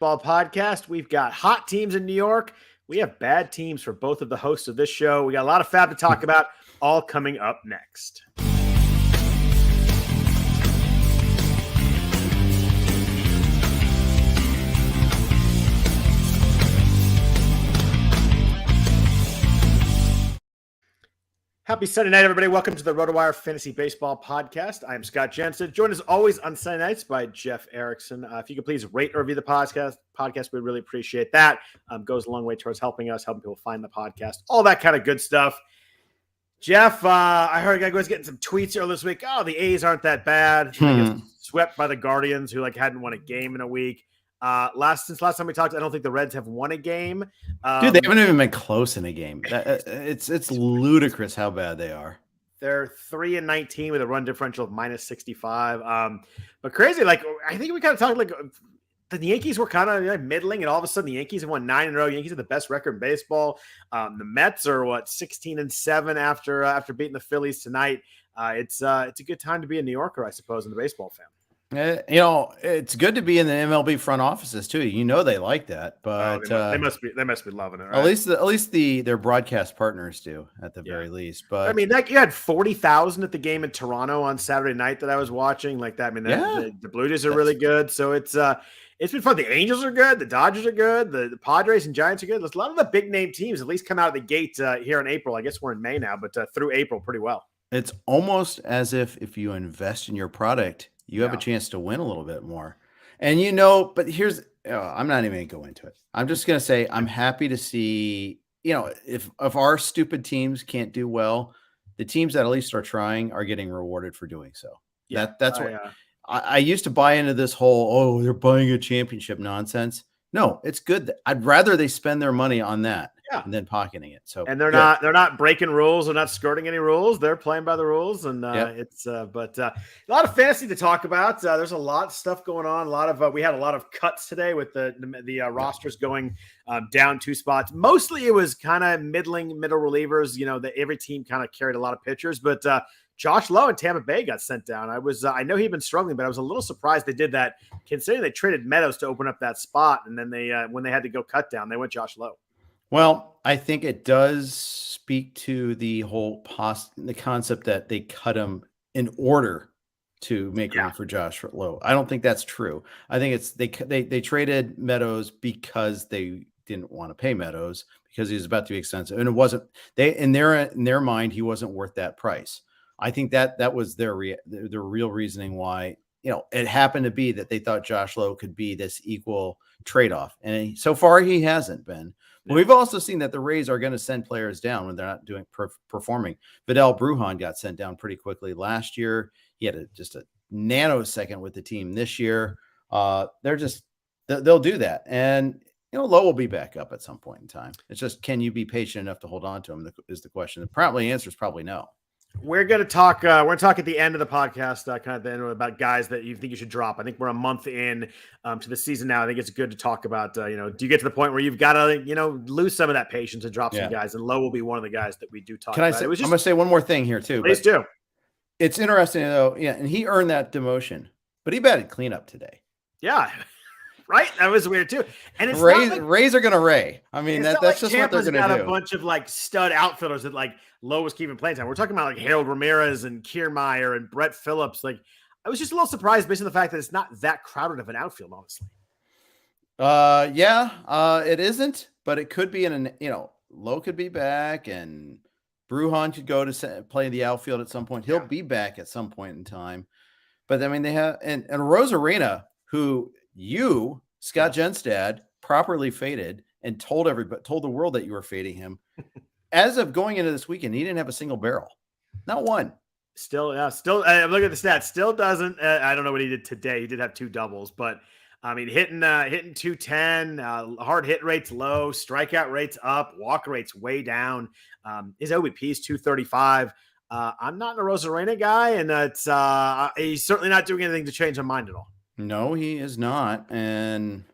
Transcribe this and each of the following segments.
Ball podcast. We've got hot teams in New York. We have bad teams for both of the hosts of this show. We got a lot of FAAB to talk about, all coming up next. Happy Sunday night, everybody. Welcome to the RotoWire Fantasy Baseball Podcast. I'm Scott Jenstad, joined as always on Sunday nights by Jeff Erickson. If you could please rate or review the podcast, we'd really appreciate that. Goes a long way towards helping people find the podcast, all that kind of good stuff. Jeff, I heard a guy was getting some tweets earlier this week. Oh, the A's aren't that bad. Swept by the Guardians, who hadn't won a game in a week. Since last time we talked, I don't think the Reds have won a game. Dude, they haven't even been close in a game. It's ludicrous how bad they are. They're 3-19 with a run differential of -65. But crazy, I think we kind of talked the Yankees were kind of middling, and all of a sudden the Yankees have won 9 in a row. Yankees are the best record in baseball. The Mets are 16-7 after beating the Phillies tonight. It's a good time to be a New Yorker, I suppose, and the baseball fan. It's good to be in the MLB front offices too. They like that, but they must be loving it. Right? At least their broadcast partners do, at the very least. But I mean, you had 40,000 at the game in Toronto on Saturday night that I was watching. The Blue Jays are really good. So it's been fun. The Angels are good. The Dodgers are good. The Padres and Giants are good. There's a lot of the big name teams at least come out of the gate here in April. I guess we're in May now, but through April pretty well. It's almost as if you invest in your product, you have a chance to win a little bit more. And but here's I'm not even going to go into it. I'm just going to say I'm happy to see, if our stupid teams can't do well, the teams that at least are trying are getting rewarded for doing so. Yeah, that's what I used to buy into, this whole, they're buying a championship nonsense. No, it's good. I'd rather they spend their money on that than pocketing it. So, and they're not breaking rules. They're not skirting any rules. They're playing by the rules. And it's a lot of fantasy to talk about. There's a lot of stuff going on. We had a lot of cuts today with the rosters going down 2 spots. Mostly it was kind of middle relievers. Every team kind of carried a lot of pitchers, but Josh Lowe in Tampa Bay got sent down. I know he'd been struggling, but I was a little surprised they did that, considering they traded Meadows to open up that spot. And then when they had to go cut down, they went Josh Lowe. Well, I think it does speak to the whole the concept that they cut him in order to make room for Josh Lowe. I don't think that's true. I think it's they traded Meadows because they didn't want to pay Meadows because he was about to be expensive, and it wasn't. In their mind, he wasn't worth that price. I think that was their real reasoning why. It happened to be that they thought Josh Lowe could be this equal trade-off, and so far he hasn't been. But we've also seen that the Rays are going to send players down when they're not performing. Vidal Brujan got sent down pretty quickly last year. He had just a nanosecond with the team this year. They'll do that, and Lowe will be back up at some point in time. It's just, can you be patient enough to hold on to him is the question. The answer is probably no. We're going to talk. We're going to talk at the end of the podcast, kind of the end about guys that you think you should drop. I think we're a month in to the season now. I think it's good to talk about. Do you get to the point where you've got to, lose some of that patience and drop some guys? And Lowe will be one of the guys that we do talk about. I'm going to say one more thing here too. Please do. It's interesting though. Yeah, and he earned that demotion, but he batted cleanup today. Yeah. Right, that was weird too. And it's Rays are going to Ray. I mean, that's just what they're going to do. Got a bunch of stud outfielders that Lowe was keeping playing time. We're talking about Harold Ramirez and Kiermaier and Brett Phillips. I was just a little surprised based on the fact that it's not that crowded of an outfield, honestly. It isn't, but it could be Lowe could be back, and Brujan could go to play the outfield at some point. He'll be back at some point in time. But I mean, they have and Rosarena, who Scott Jenstad, properly faded and told the world that you were fading him. As of going into this weekend, he didn't have a single barrel, not one. Still, I'm looking at the stats. Still doesn't. I don't know what he did today. He did have 2 doubles, but I mean, hitting 210, hard hit rates low, strikeout rates up, walk rates way down. His OBP is 235. I'm not a Rosarena guy, and he's certainly not doing anything to change my mind at all. No, he is not. And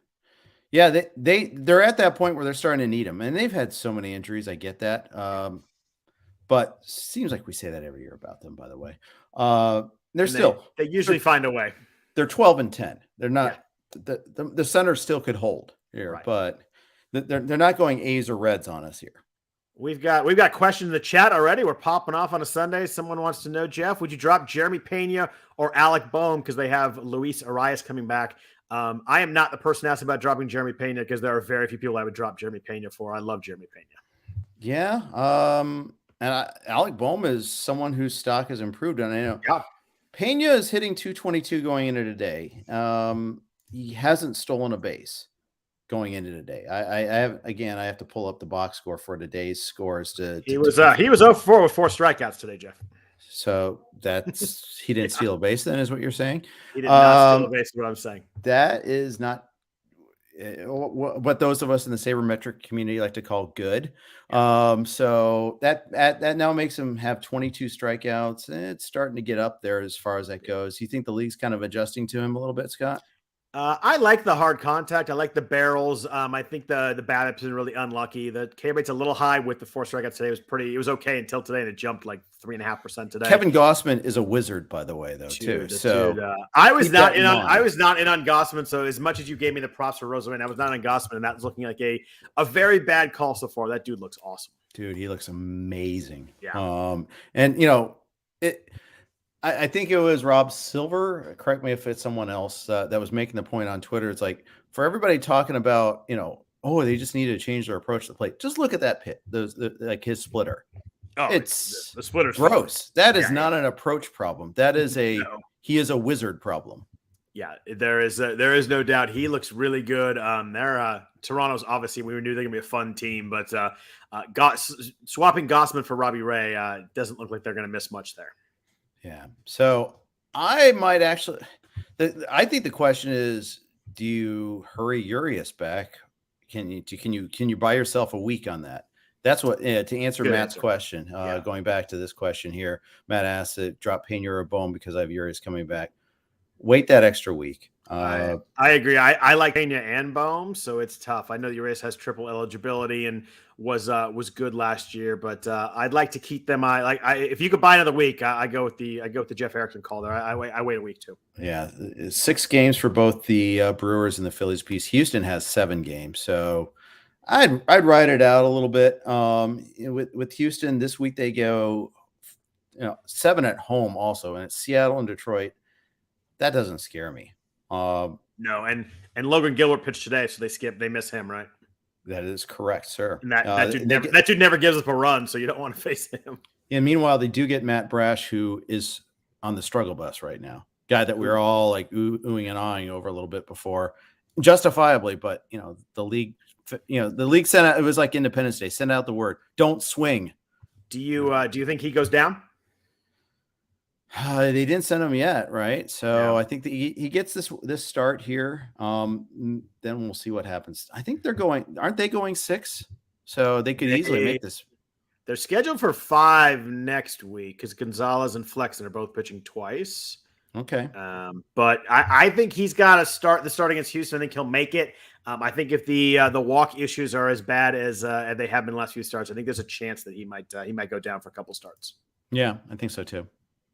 yeah, they're at that point where they're starting to need him, and they've had so many injuries. I get that. But seems like we say that every year about them, by the way. They usually find a way. They're 12-10. They're not the center still could hold here, Right. but they're not going A's or Reds on us here. We've got questions in the chat already. We're popping off on a Sunday. Someone wants to know, Jeff, would you drop Jeremy Pena or Alec Boehm because they have Luis Arias coming back? I am not the person asking about dropping Jeremy Pena because there are very few people I would drop Jeremy Pena for. I love Jeremy Pena. Yeah. Alec Boehm is someone whose stock has improved. And I know Pena is hitting 222 going into today. He hasn't stolen a base going into today. I have to pull up the box score for today's scores. He was 0-4 with 4 strikeouts today, Jeff. So that's he didn't steal a base. Then is what you're saying? He did not steal a base. Is what I'm saying. That is not what those of us in the sabermetric community like to call good. So that now makes him have 22 strikeouts. It's starting to get up there as far as that goes. You think the league's kind of adjusting to him a little bit, Scott? I like the hard contact. I like the barrels. I think the BABIP's been really unlucky. The K rate's a little high with the 4 strikeouts today. It was okay until today, and it jumped like 3.5% today. Kevin Gossman is a wizard, by the way, though, too. So I was not in on Gossman. So as much as you gave me the props for Roseman, I was not on Gossman, and that was looking like a very bad call so far. That dude looks awesome. Dude, he looks amazing. Yeah. And I think it was Rob Silver. Correct me if it's someone else that was making the point on Twitter. It's like for everybody talking about, they just need to change their approach to the plate. Just look at that pit, like his splitter. Oh, it's the splitter's gross. That is not an approach problem. That is he is a wizard problem. Yeah, there is no doubt. He looks really good. Toronto's obviously we knew they're gonna be a fun team, but swapping Gossman for Robbie Ray doesn't look like they're gonna miss much there. Yeah. So I might actually, I think the question is, do you hurry Urias back? Can you buy yourself a week on that? That's what, to answer Good Matt's answer. question, going back to this question here, Matt asked to drop Pena or Boehm because I have Urias coming back. Wait that extra week. I agree. I like Pena and Boehm, so it's tough. I know Urias has triple eligibility and was good last year, but I'd like to keep them. If you could buy another week, I go with the Jeff Erickson call there. I wait a week too. Yeah, 6 games for both the Brewers and the Phillies piece. Houston has 7 games, so I'd ride it out a little bit. With Houston this week, they go 7 at home also, and it's Seattle and Detroit. That doesn't scare me. No, and Logan Gilbert pitched today, so they miss him, right? That is correct, sir. And that dude never gives up a run, so you don't want to face him. Yeah. Meanwhile, they do get Matt Brash, who is on the struggle bus right now. Guy that we were all like oohing and ahhing over a little bit before, justifiably. But the league sent out. It was like Independence Day. Send out the word. Don't swing. Do you think he goes down? They didn't send him yet, right? So I think that he gets this start here. Then we'll see what happens. I think aren't they going 6? So they could easily make this. They're scheduled for 5 next week because Gonzalez and Flexen are both pitching twice. Okay. But I think he's got to start against Houston. I think he'll make it. I think if the walk issues are as bad as they have been the last few starts, I think there's a chance that he might go down for a couple starts. Yeah, I think so too.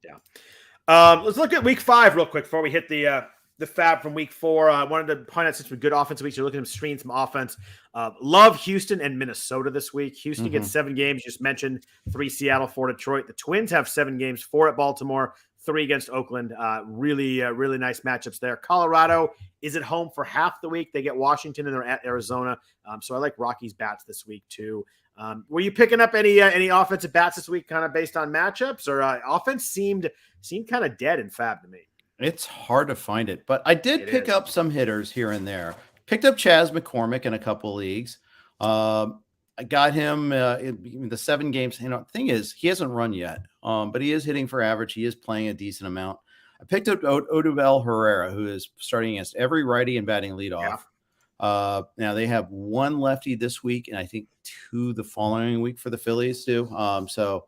Yeah. Let's look at week 5 real quick before we hit the FAAB from week 4. I wanted to point out since we're good offensive weeks, you're looking to stream some offense. Love Houston and Minnesota this week. Houston gets 7 games. Just mentioned 3 Seattle, 4 Detroit. The Twins have 7 games, 4 at Baltimore, 3 against Oakland. Really nice matchups there. Colorado is at home for half the week. They get Washington and they're at Arizona. So I like Rockies bats this week too. Were you picking up any offensive bats this week, kind of based on matchups, or offense seemed kind of dead in FAAB to me? It's hard to find it, but I did pick up some hitters here and there. Picked up Chas McCormick in a couple of leagues. I got him in the 7 games. The thing is, he hasn't run yet, but he is hitting for average. He is playing a decent amount. I picked up Odubel Herrera, who is starting against every righty and batting leadoff. Now they have 1 lefty this week, and I think 2 the following week for the Phillies too. So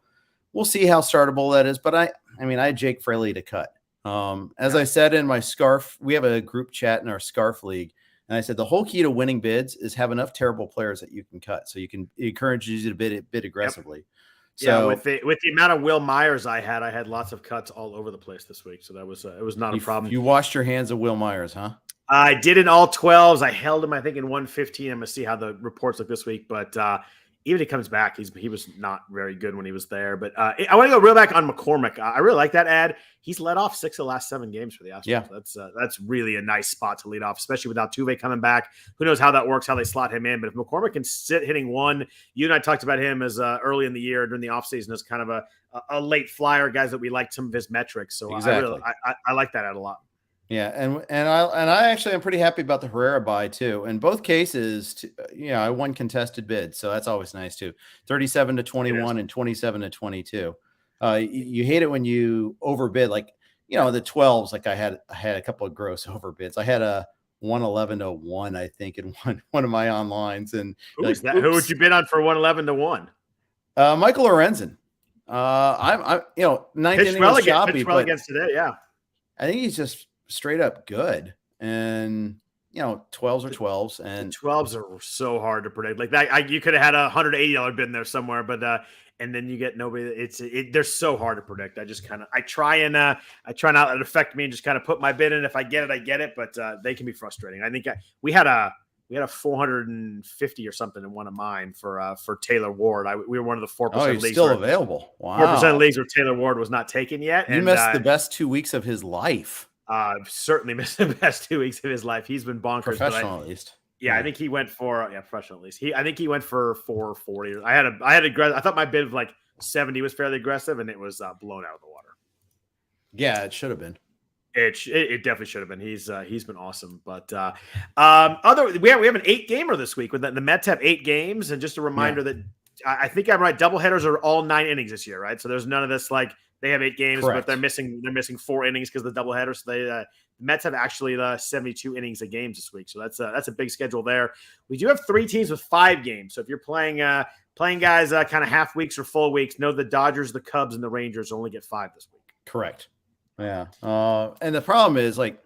we'll see how startable that is. But I had Jake Fraley to cut. As I said in my scarf, we have a group chat in our scarf league, and I said the whole key to winning bids is have enough terrible players that you can cut, so it encourages you to bid aggressively. So with the amount of Will Myers I had lots of cuts all over the place this week, so that was it was not a problem. You washed your hands of Will Myers, huh? I did in all 12s. I held him, I think, in 115. I'm going to see how the reports look this week. But even if he comes back, he was not very good when he was there. But I want to go real back on McCormick. I really like that ad. He's led off 6 of the last 7 games for the Astros. Yeah. That's really a nice spot to lead off, especially without Altuve coming back. Who knows how that works, how they slot him in. But if McCormick can sit hitting 1, you and I talked about him as early in the year during the offseason as kind of a late flyer, guys that we liked some of his metrics. So exactly. I like that ad a lot. Yeah, and I actually am pretty happy about the Herrera buy too. In both cases, I won contested bids, so that's always nice too. 37-21 and 27-22. You hate it when you overbid, like the 12s. Like I had a couple of gross overbids. I had a 111-1, I think, in one of my onlines. And who would you bid on for 111-1? Michael Lorenzen. I'm 9th inning was choppy, but against today, yeah. I think he's just straight up good, and 12s are 12s, and 12s are so hard to predict. Like that, you could have had a $180 bid in there somewhere, but and then you get nobody. They're so hard to predict. I try not to let it affect me and just kind of put my bid in. If I get it, I get it, but they can be frustrating. I think we had a 450 or something in one of mine for Taylor Ward. We were one of the 4% leagues. Still available. Wow. 4% leagues where Taylor Ward was not taken yet. You missed the best 2 weeks of his life. Certainly missed the best 2 weeks of his life. He's been bonkers. Professional, at least. Yeah, I think he went for professional at least. I think he went for 440. I thought my bid of like 70 was fairly aggressive, and it was blown out of the water. Yeah, it should have been. It definitely should have been. He's been awesome. But we have an 8-gamer this week. With the Mets have 8 games, and just a reminder that I think I'm right. Doubleheaders are all 9 innings this year, right? So there's none of this like they have 8 games, Correct. but they're missing 4 innings because of the doubleheader. So the Mets have actually 72 innings of games this week. So that's a big schedule there. We do have 3 teams with 5 games. So if you're playing guys kind of half weeks or full weeks, know the Dodgers, the Cubs, and the Rangers only get 5 this week. Correct. Yeah. And the problem is, like,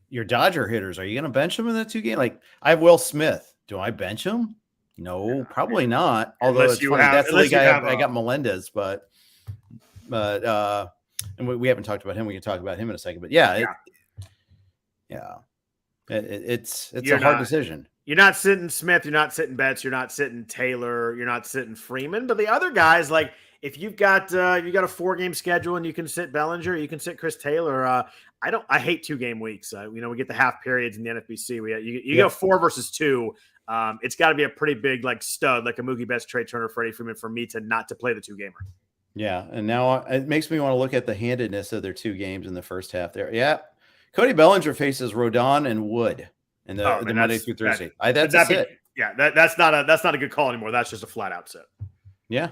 your Dodger hitters, are you going to bench them in the 2 game? Like, I have Will Smith. Do I bench him? No, probably not. Although it's funny. That's the league I got Melendez, but and we haven't talked about him. We can talk about him in a second. But it's a hard decision. You're not sitting Smith. You're not sitting Betts. You're not sitting Taylor. You're not sitting Freeman. But the other guys, like, if you've got a 4-game schedule and you can sit Bellinger, you can sit Chris Taylor. I hate 2-game weeks. We get the half periods in the NFBC. You go 4 versus 2. It's got to be a pretty big like stud, like a Mookie Betts, Trey Turner, Freddie Freeman for me to not to play the 2-gamer. Yeah, and now it makes me want to look at the handedness of their 2 games in the first half there. Yeah, Cody Bellinger faces Rodon and Wood in the Monday through Thursday. That's it. Yeah, that's not a good call anymore. That's just a flat out sit. Yeah,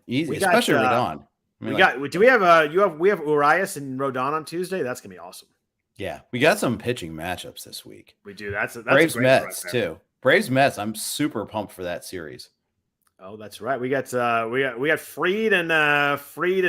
easy, especially Rodon. We have Urias and Rodon on Tuesday. That's gonna be awesome. Yeah, we got some pitching matchups this week. We do. That's Braves Mets too. Braves Mets. I'm super pumped for that series. Oh, that's right. We got Fried and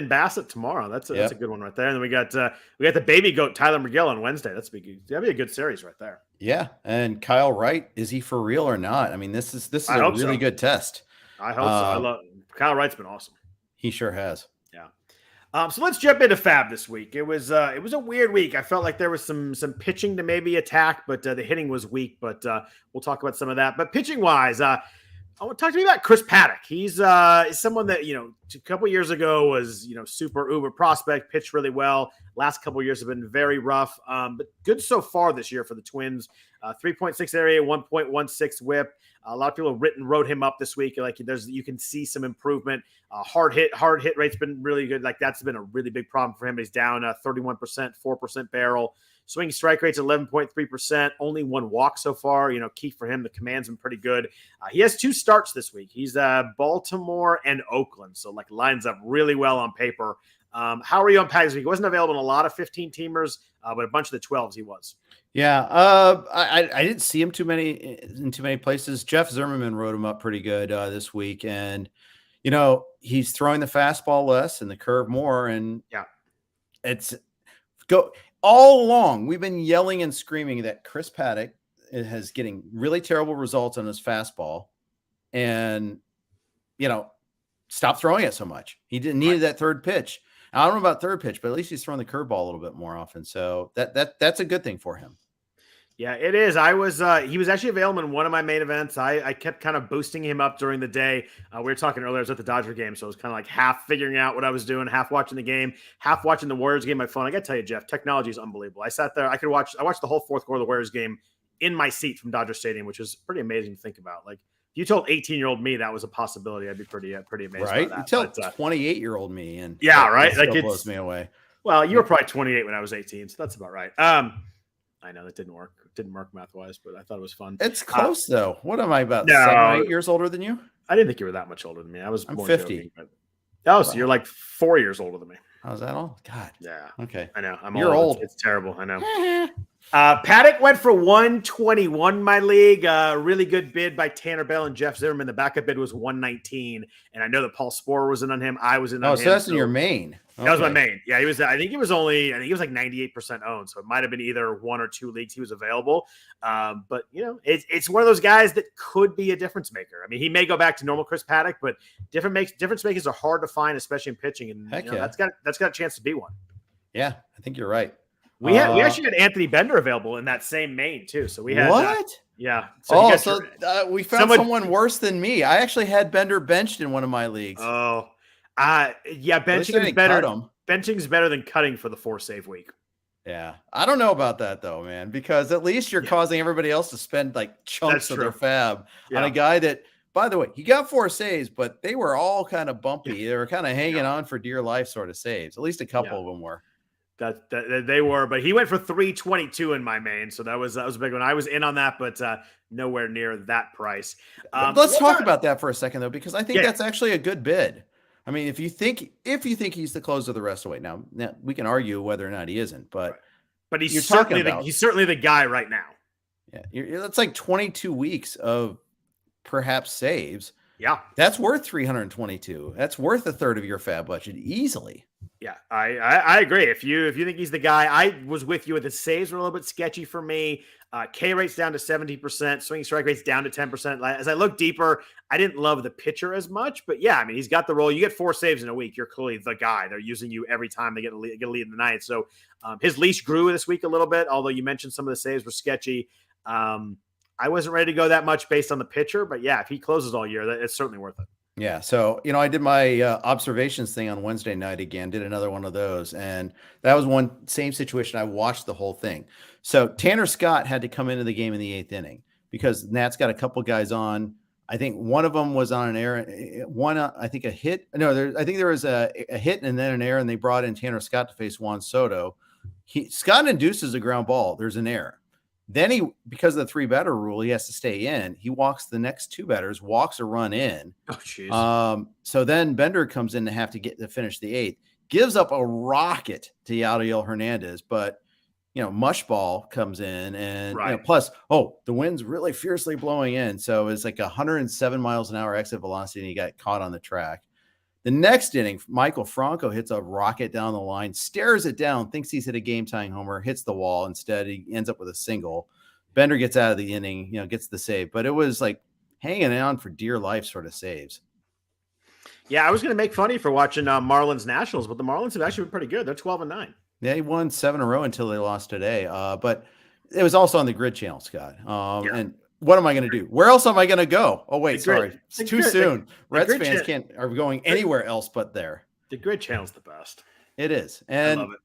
Bassett tomorrow. That's a good one right there. And then we got the baby goat Tyler McGill on Wednesday. That'd be a good series right there. Yeah, and Kyle Wright, is he for real or not? I mean, this is a really good test. I hope so. Kyle Wright's been awesome. He sure has. Yeah. So let's jump into FAAB this week. It was a weird week. I felt like there was some pitching to maybe attack, but the hitting was weak. But we'll talk about some of that. But pitching wise, I want to talk to me about Chris Paddock. He's someone that, a couple years ago was, super uber prospect, pitched really well. Last couple of years have been very rough, but good so far this year for the Twins. 3.6 area, 1.16 whip. A lot of people have wrote him up this week. Like you can see some improvement. Hard hit rate's been really good. Like that's been a really big problem for him. He's down 31%, 4% barrel. Swinging strike rate's 11.3%. Only 1 walk so far. Key for him. The command's been pretty good. He has 2 starts this week. He's Baltimore and Oakland. So like lines up really well on paper. How are you on Paddock this week? He wasn't available in a lot of 15-teamers, but a bunch of the 12s he was. Yeah. I didn't see him in too many places. Jeff Zimmerman wrote him up pretty good this week. And, he's throwing the fastball less and the curve more. And it's all along. We've been yelling and screaming that Chris Paddock is getting really terrible results on his fastball and, stop throwing it so much. He didn't need that third pitch. I don't know about third pitch, but at least he's throwing the curveball a little bit more often. So that's a good thing for him. Yeah, it is. He was actually available in one of my main events. I kept kind of boosting him up during the day. We were talking earlier, I was at the Dodger game, so I was kind of like half figuring out what I was doing, half watching the game, half watching the Warriors game on my phone. I got to tell you, Jeff, technology is unbelievable. I sat there, I watched the whole fourth quarter of the Warriors game in my seat from Dodger Stadium, which is pretty amazing to think about. Like, if you told 18-year-old me that was a possibility, I'd be pretty amazed right? by that. You tell 28-year-old me, and yeah, right. Like it blows me away. Well, you were probably 28 when I was 18, so that's about right. I know that didn't work. It didn't work math-wise, but I thought it was fun. It's close though. What am I about? No, 7 or 8 years older than you? I didn't think you were that much older than me. I'm 50. Joking, but... Oh, so you're like 4 years older than me. How's that all? God. Yeah. Okay. I know. You're old. It's terrible. I know. Paddock went for 121 my league. Really good bid by Tanner Bell and Jeff Zimmerman. The backup bid was 119, and I know that Paul Sporer was in on him. I was in on him. Oh, so that's in your main. Okay. That was my main. Yeah, he was. I think he was like 98% owned, so it might have been either 1 or 2 leagues he was available. But it's one of those guys that could be a difference maker. I mean, he may go back to normal Chris Paddock, but difference makers are hard to find, especially in pitching, and that's got a chance to be one. Yeah, I think you're right. We actually had Anthony Bender available in that same main too. So we had what? Yeah. So we found someone worse than me. I actually had Bender benched in one of my leagues. Oh, yeah. Benching is better. Benching is better than cutting for the 4 save week. Yeah, I don't know about that though, man. Because at least you're causing everybody else to spend like chunks of their FAAB on a guy that. By the way, he got 4 saves, but they were all kind of bumpy. Yeah. They were kind of hanging on for dear life sort of saves. At least a couple of them were. That they were, but he went for 322 in my main, so that was a big one. I was in on that, but nowhere near that price. Let's talk about that for a second, though, because I think that's actually a good bid. I mean, if you think he's the closer the rest of the way, now we can argue whether or not he isn't, but he's certainly the guy right now. Yeah, it's like 22 weeks of perhaps saves. Yeah, that's worth 322. That's worth a third of your FAAB budget easily. Yeah, I agree. If you think he's the guy, I was with you with the saves were a little bit sketchy for me. K rate's down to 70%, swinging strike rate's down to 10%. As I look deeper, I didn't love the pitcher as much, but yeah, I mean, he's got the role. You get 4 saves in a week, you're clearly the guy. They're using you every time they get a lead in the ninth. So his leash grew this week a little bit, although you mentioned some of the saves were sketchy. I wasn't ready to go that much based on the pitcher, but yeah, if he closes all year, it's certainly worth it. Yeah. So, I did my observations thing on Wednesday night again, did another one of those. And that was same situation. I watched the whole thing. So Tanner Scott had to come into the game in the 8th inning because Nat's got a couple guys on. I think one of them was on an error. I think a hit. No, I think there was a hit and then an error, and they brought in Tanner Scott to face Juan Soto. Scott induces a ground ball. There's an error. Then because of the 3-batter rule, he has to stay in. He walks the next 2 batters, walks a run in. Oh, jeez. So then Bender comes in to have to finish the 8th, gives up a rocket to Yadiel Hernandez, but Mushball comes in and plus, the wind's really fiercely blowing in. So it's like 107 miles an hour exit velocity, and he got caught on the track. The next inning, Michael Franco hits a rocket down the line, stares it down, thinks he's hit a game-tying homer, hits the wall. Instead, he ends up with a single. Bender gets out of the inning, gets the save. But it was like hanging on for dear life sort of saves. Yeah, I was going to make fun of you for watching Marlins Nationals, but the Marlins have actually been pretty good. They're 12-9. Yeah, he won 7 in a row until they lost today. But it was also on the Grid channel, Scott. And what am I going to do? Where else am I going to go? Oh, wait, sorry. It's too soon. Reds fans are going anywhere else but there. The Grid channel's the best. It is. And I love it.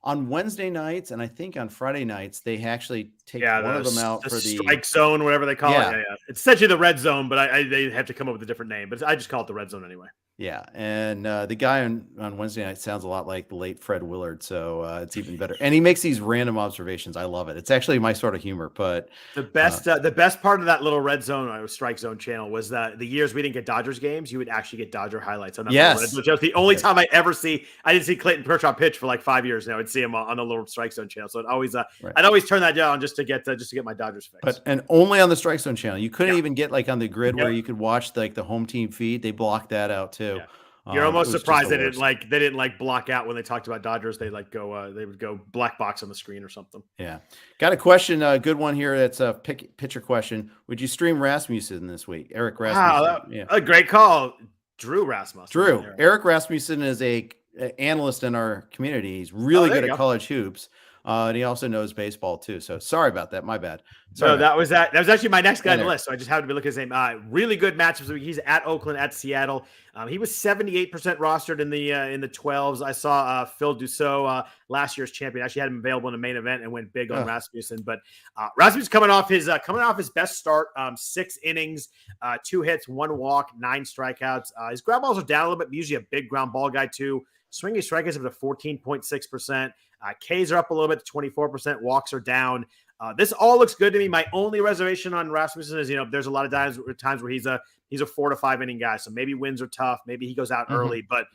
On Wednesday nights, and I think on Friday nights, they actually take one of them out for the strike zone, whatever they call it. Yeah. It's essentially the red zone, but they have to come up with a different name. But I just call it the red zone anyway. Yeah, and the guy on Wednesday night sounds a lot like the late Fred Willard, so it's even better. And he makes these random observations. I love it. It's actually my sort of humor. But the best part of that little red zone or strike zone channel was that the years we didn't get Dodgers games, you would actually get Dodger highlights on that. Yes, which was the only time I didn't see Clayton Kershaw pitch for like 5 years now. I'd see him on the little strike zone channel. So I'd always turn that down just to get my Dodgers fix. And only on the strike zone channel. You couldn't even get like on the Grid where you could watch like the home team feed. They blocked that out too. Yeah. You're almost surprised they didn't block out when they talked about Dodgers. They would go black box on the screen or something. Yeah. Got a question, a good one here. That's a pitcher question. Would you stream Rasmussen this week? Eric Rasmussen. A great call. Drew Rasmussen. Eric Rasmussen is a analyst in our community. He's really good at college hoops. And he also knows baseball too. So sorry about that. My bad. So that was actually my next guy on the list. So I just happened to be looking at his name. Really good matchups. He's at Oakland, at Seattle. He was 78% rostered in the 12s. I saw Phil Dussault, last year's champion. Actually had him available in the main event and went big on Rasmussen. But Rasmussen coming off his best start, 6 innings, 2 hits, 1 walk, 9 strikeouts. His ground balls are down a little bit. Usually a big ground ball guy too. Swinging strikeouts up to 14.6%. Ks are up a little bit to 24%. Walks are down. This all looks good to me. My only reservation on Rasmussen is, there's a lot of times where he's a 4 to 5 inning guy. So maybe wins are tough. Maybe he goes out early. But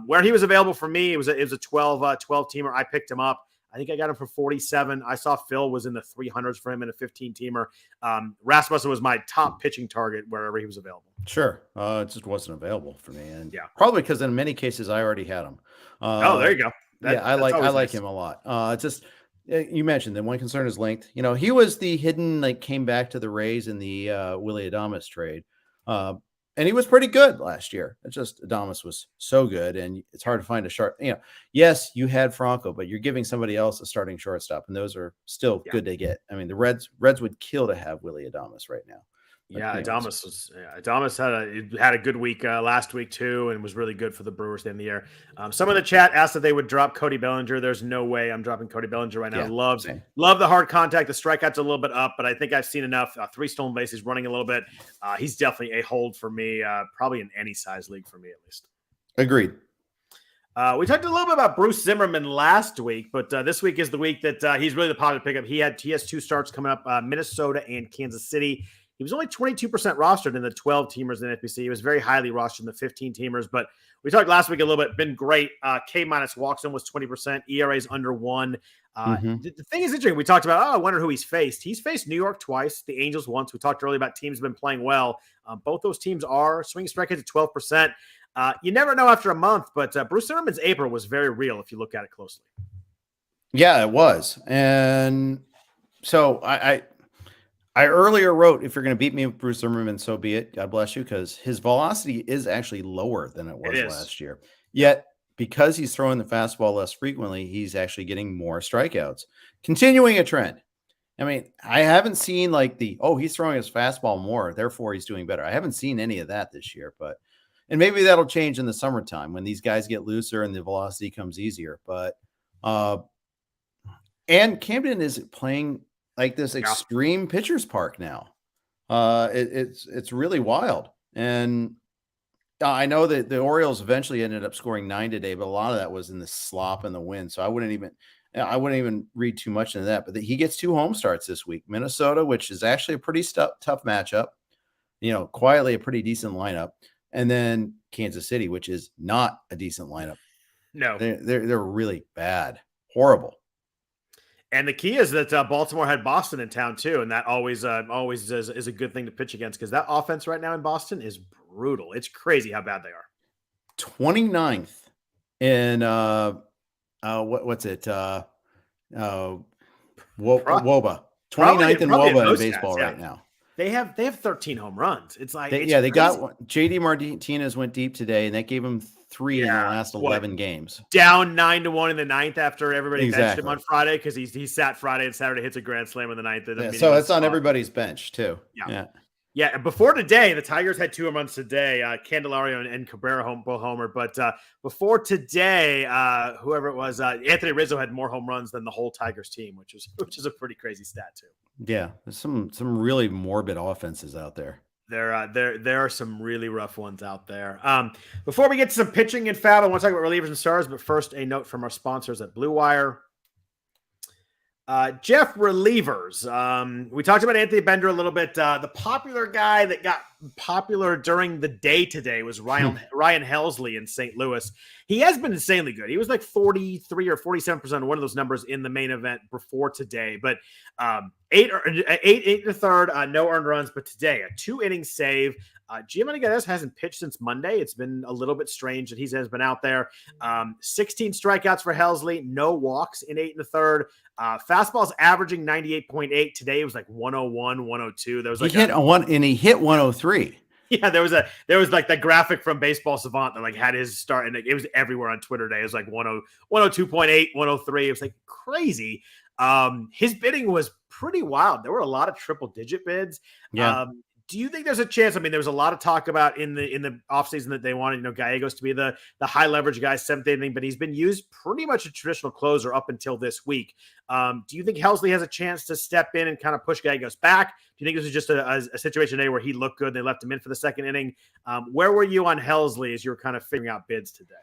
where he was available for me, it was a 12 teamer. I picked him up. I think I got him for 47. I saw Phil was in the 300s for him in a 15 teamer. Rasmussen was my top pitching target wherever he was available. Sure. It just wasn't available for me. And probably because in many cases I already had him. There you go. I like him a lot. You mentioned that one concern is length. He was the hidden, came back to the Rays in the Willie Adames trade. And he was pretty good last year. It's just Adames was so good, and it's hard to find a sharp. Yes, you had Franco, but you're giving somebody else a starting shortstop, and those are still good to get. I mean, the Reds would kill to have Willie Adames right now. Adames had a good week last week too, and was really good for the Brewers at the end of the year. Some of the chat asked that they would drop Cody Bellinger. There's no way I'm dropping Cody Bellinger right now. Love the hard contact. The strikeouts a little bit up, but I think I've seen enough. 3 stolen bases, running a little bit. He's definitely a hold for me. Probably in any size league for me at least. Agreed. We talked a little bit about Bruce Zimmerman last week, but this week is the week that he's really the popular pickup. He has 2 starts coming up: Minnesota and Kansas City. He was only 22% rostered in the 12 teamers in FBC. He was very highly rostered in the 15 teamers, but we talked last week a little bit, been great. K- walks in was 20%, ERA's under 1. The thing is interesting. We talked about, I wonder who he's faced. He's faced New York twice, the Angels once. We talked earlier about teams have been playing well. Both those teams are swinging strikeouts at 12%. You never know after a month, but Bruce Zimmerman's April was very real if you look at it closely. Yeah, it was. And so I earlier wrote, if you're going to beat me with Bruce Zimmerman, so be it. God bless you, because his velocity is actually lower than it was last year. Yet, because he's throwing the fastball less frequently, he's actually getting more strikeouts. Continuing a trend. I mean, I haven't seen he's throwing his fastball more, therefore he's doing better. I haven't seen any of that this year, and maybe that'll change in the summertime when these guys get looser and the velocity comes easier. But, and Camden is playing like this extreme pitcher's park now. It's really wild. And I know that the Orioles eventually ended up scoring 9 today, but a lot of that was in the slop and the wind. So I wouldn't even read too much into that. But he gets 2 home starts this week. Minnesota, which is actually a pretty tough matchup, quietly a pretty decent lineup. And then Kansas City, which is not a decent lineup. No, they're really bad, horrible. And the key is that Baltimore had Boston in town too, and that always is a good thing to pitch against, because that offense right now in Boston is brutal. It's crazy how bad they are. 29th in what's it? WOBA. 29th in WOBA in baseball right now. They have 13 home runs. It's like they got one. JD Martinez went deep today, and that gave him 3 in the last 11 games. Down 9-1 in the ninth after everybody benched him on Friday, because he sat Friday and Saturday, hits a grand slam in the ninth. So it's on everybody's bench too. Yeah. Before today, the Tigers had 2 home runs today. Candelario and Cabrera both homer. But before today, whoever it was, Anthony Rizzo had more home runs than the whole Tigers team, which is a pretty crazy stat too. Yeah, there's some really morbid offenses out there. There are some really rough ones out there. Before we get to some pitching and FAAB, I want to talk about relievers and stars, but first a note from our sponsors at Blue Wire. Jeff, relievers. We talked about Anthony Bender a little bit. The popular guy that got popular during the day today was Ryan Helsley in St. Louis. He has been insanely good. He was like 43 or 47%, one of those numbers in the main event before today. But 8 and a third, no earned runs. But today, a 2-inning save. Giovanni Gallegos hasn't pitched since Monday. It's been a little bit strange that he has been out there. 16 strikeouts for Helsley, no walks in 8 and a third. Fastball's averaging 98.8. Today it was like 101, 102. There was he hit 103. Yeah, there was like the graphic from Baseball Savant that like had his start, and it was everywhere on Twitter today. It was like 102.8, 103. It was like crazy. His bidding was pretty wild. There were a lot of triple digit bids. Yeah. Do you think there's a chance? I mean, there was a lot of talk about in the offseason that they wanted, Gallegos to be the high leverage guy, seventh inning, but he's been used pretty much a traditional closer up until this week. Do you think Helsley has a chance to step in and kind of push Gallegos back? Do you think this is just a situation today where he looked good? They left him in for the second inning. Where were you on Helsley as you were kind of figuring out bids today?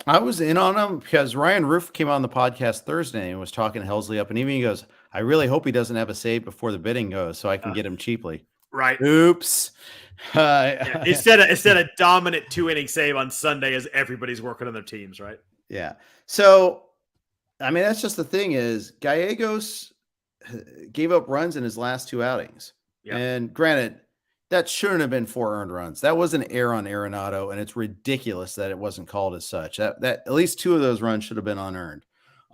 I was in on him because Ryan Roof came on the podcast Thursday and was talking Helsley up, and even he goes, I really hope he doesn't have a save before the bidding goes so I can get him cheaply. Right. Oops. Instead of dominant 2-inning save on Sunday as everybody's working on their teams, right? Yeah. So, I mean, that's just the thing is Gallegos gave up runs in his last 2 outings. Yeah. And granted, that shouldn't have been 4 earned runs. That was an error on Arenado, and it's ridiculous that it wasn't called as such. That at least 2 of those runs should have been unearned.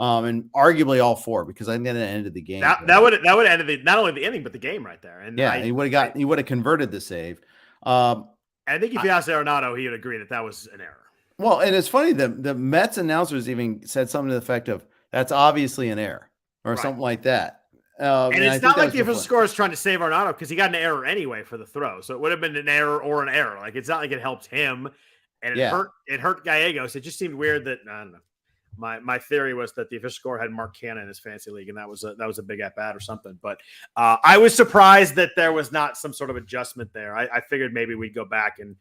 And arguably all 4, because I think that ended the game. That would have ended not only the inning but the game right there. And yeah, he would have converted the save. I think if you asked Arenado, he would agree that was an error. Well, and it's funny, the Mets announcers even said something to the effect of that's obviously an error or something like that. And it's not like the official score is trying to save Arenado because he got an error anyway for the throw, so it would have been an error or an error. Like it's not like it helped him, and it hurt Gallegos. It just seemed weird that I don't know. My theory was that the official score had Mark Cannon in his fantasy league, and that was a big at bat or something. But I was surprised that there was not some sort of adjustment there. I figured maybe we'd go back and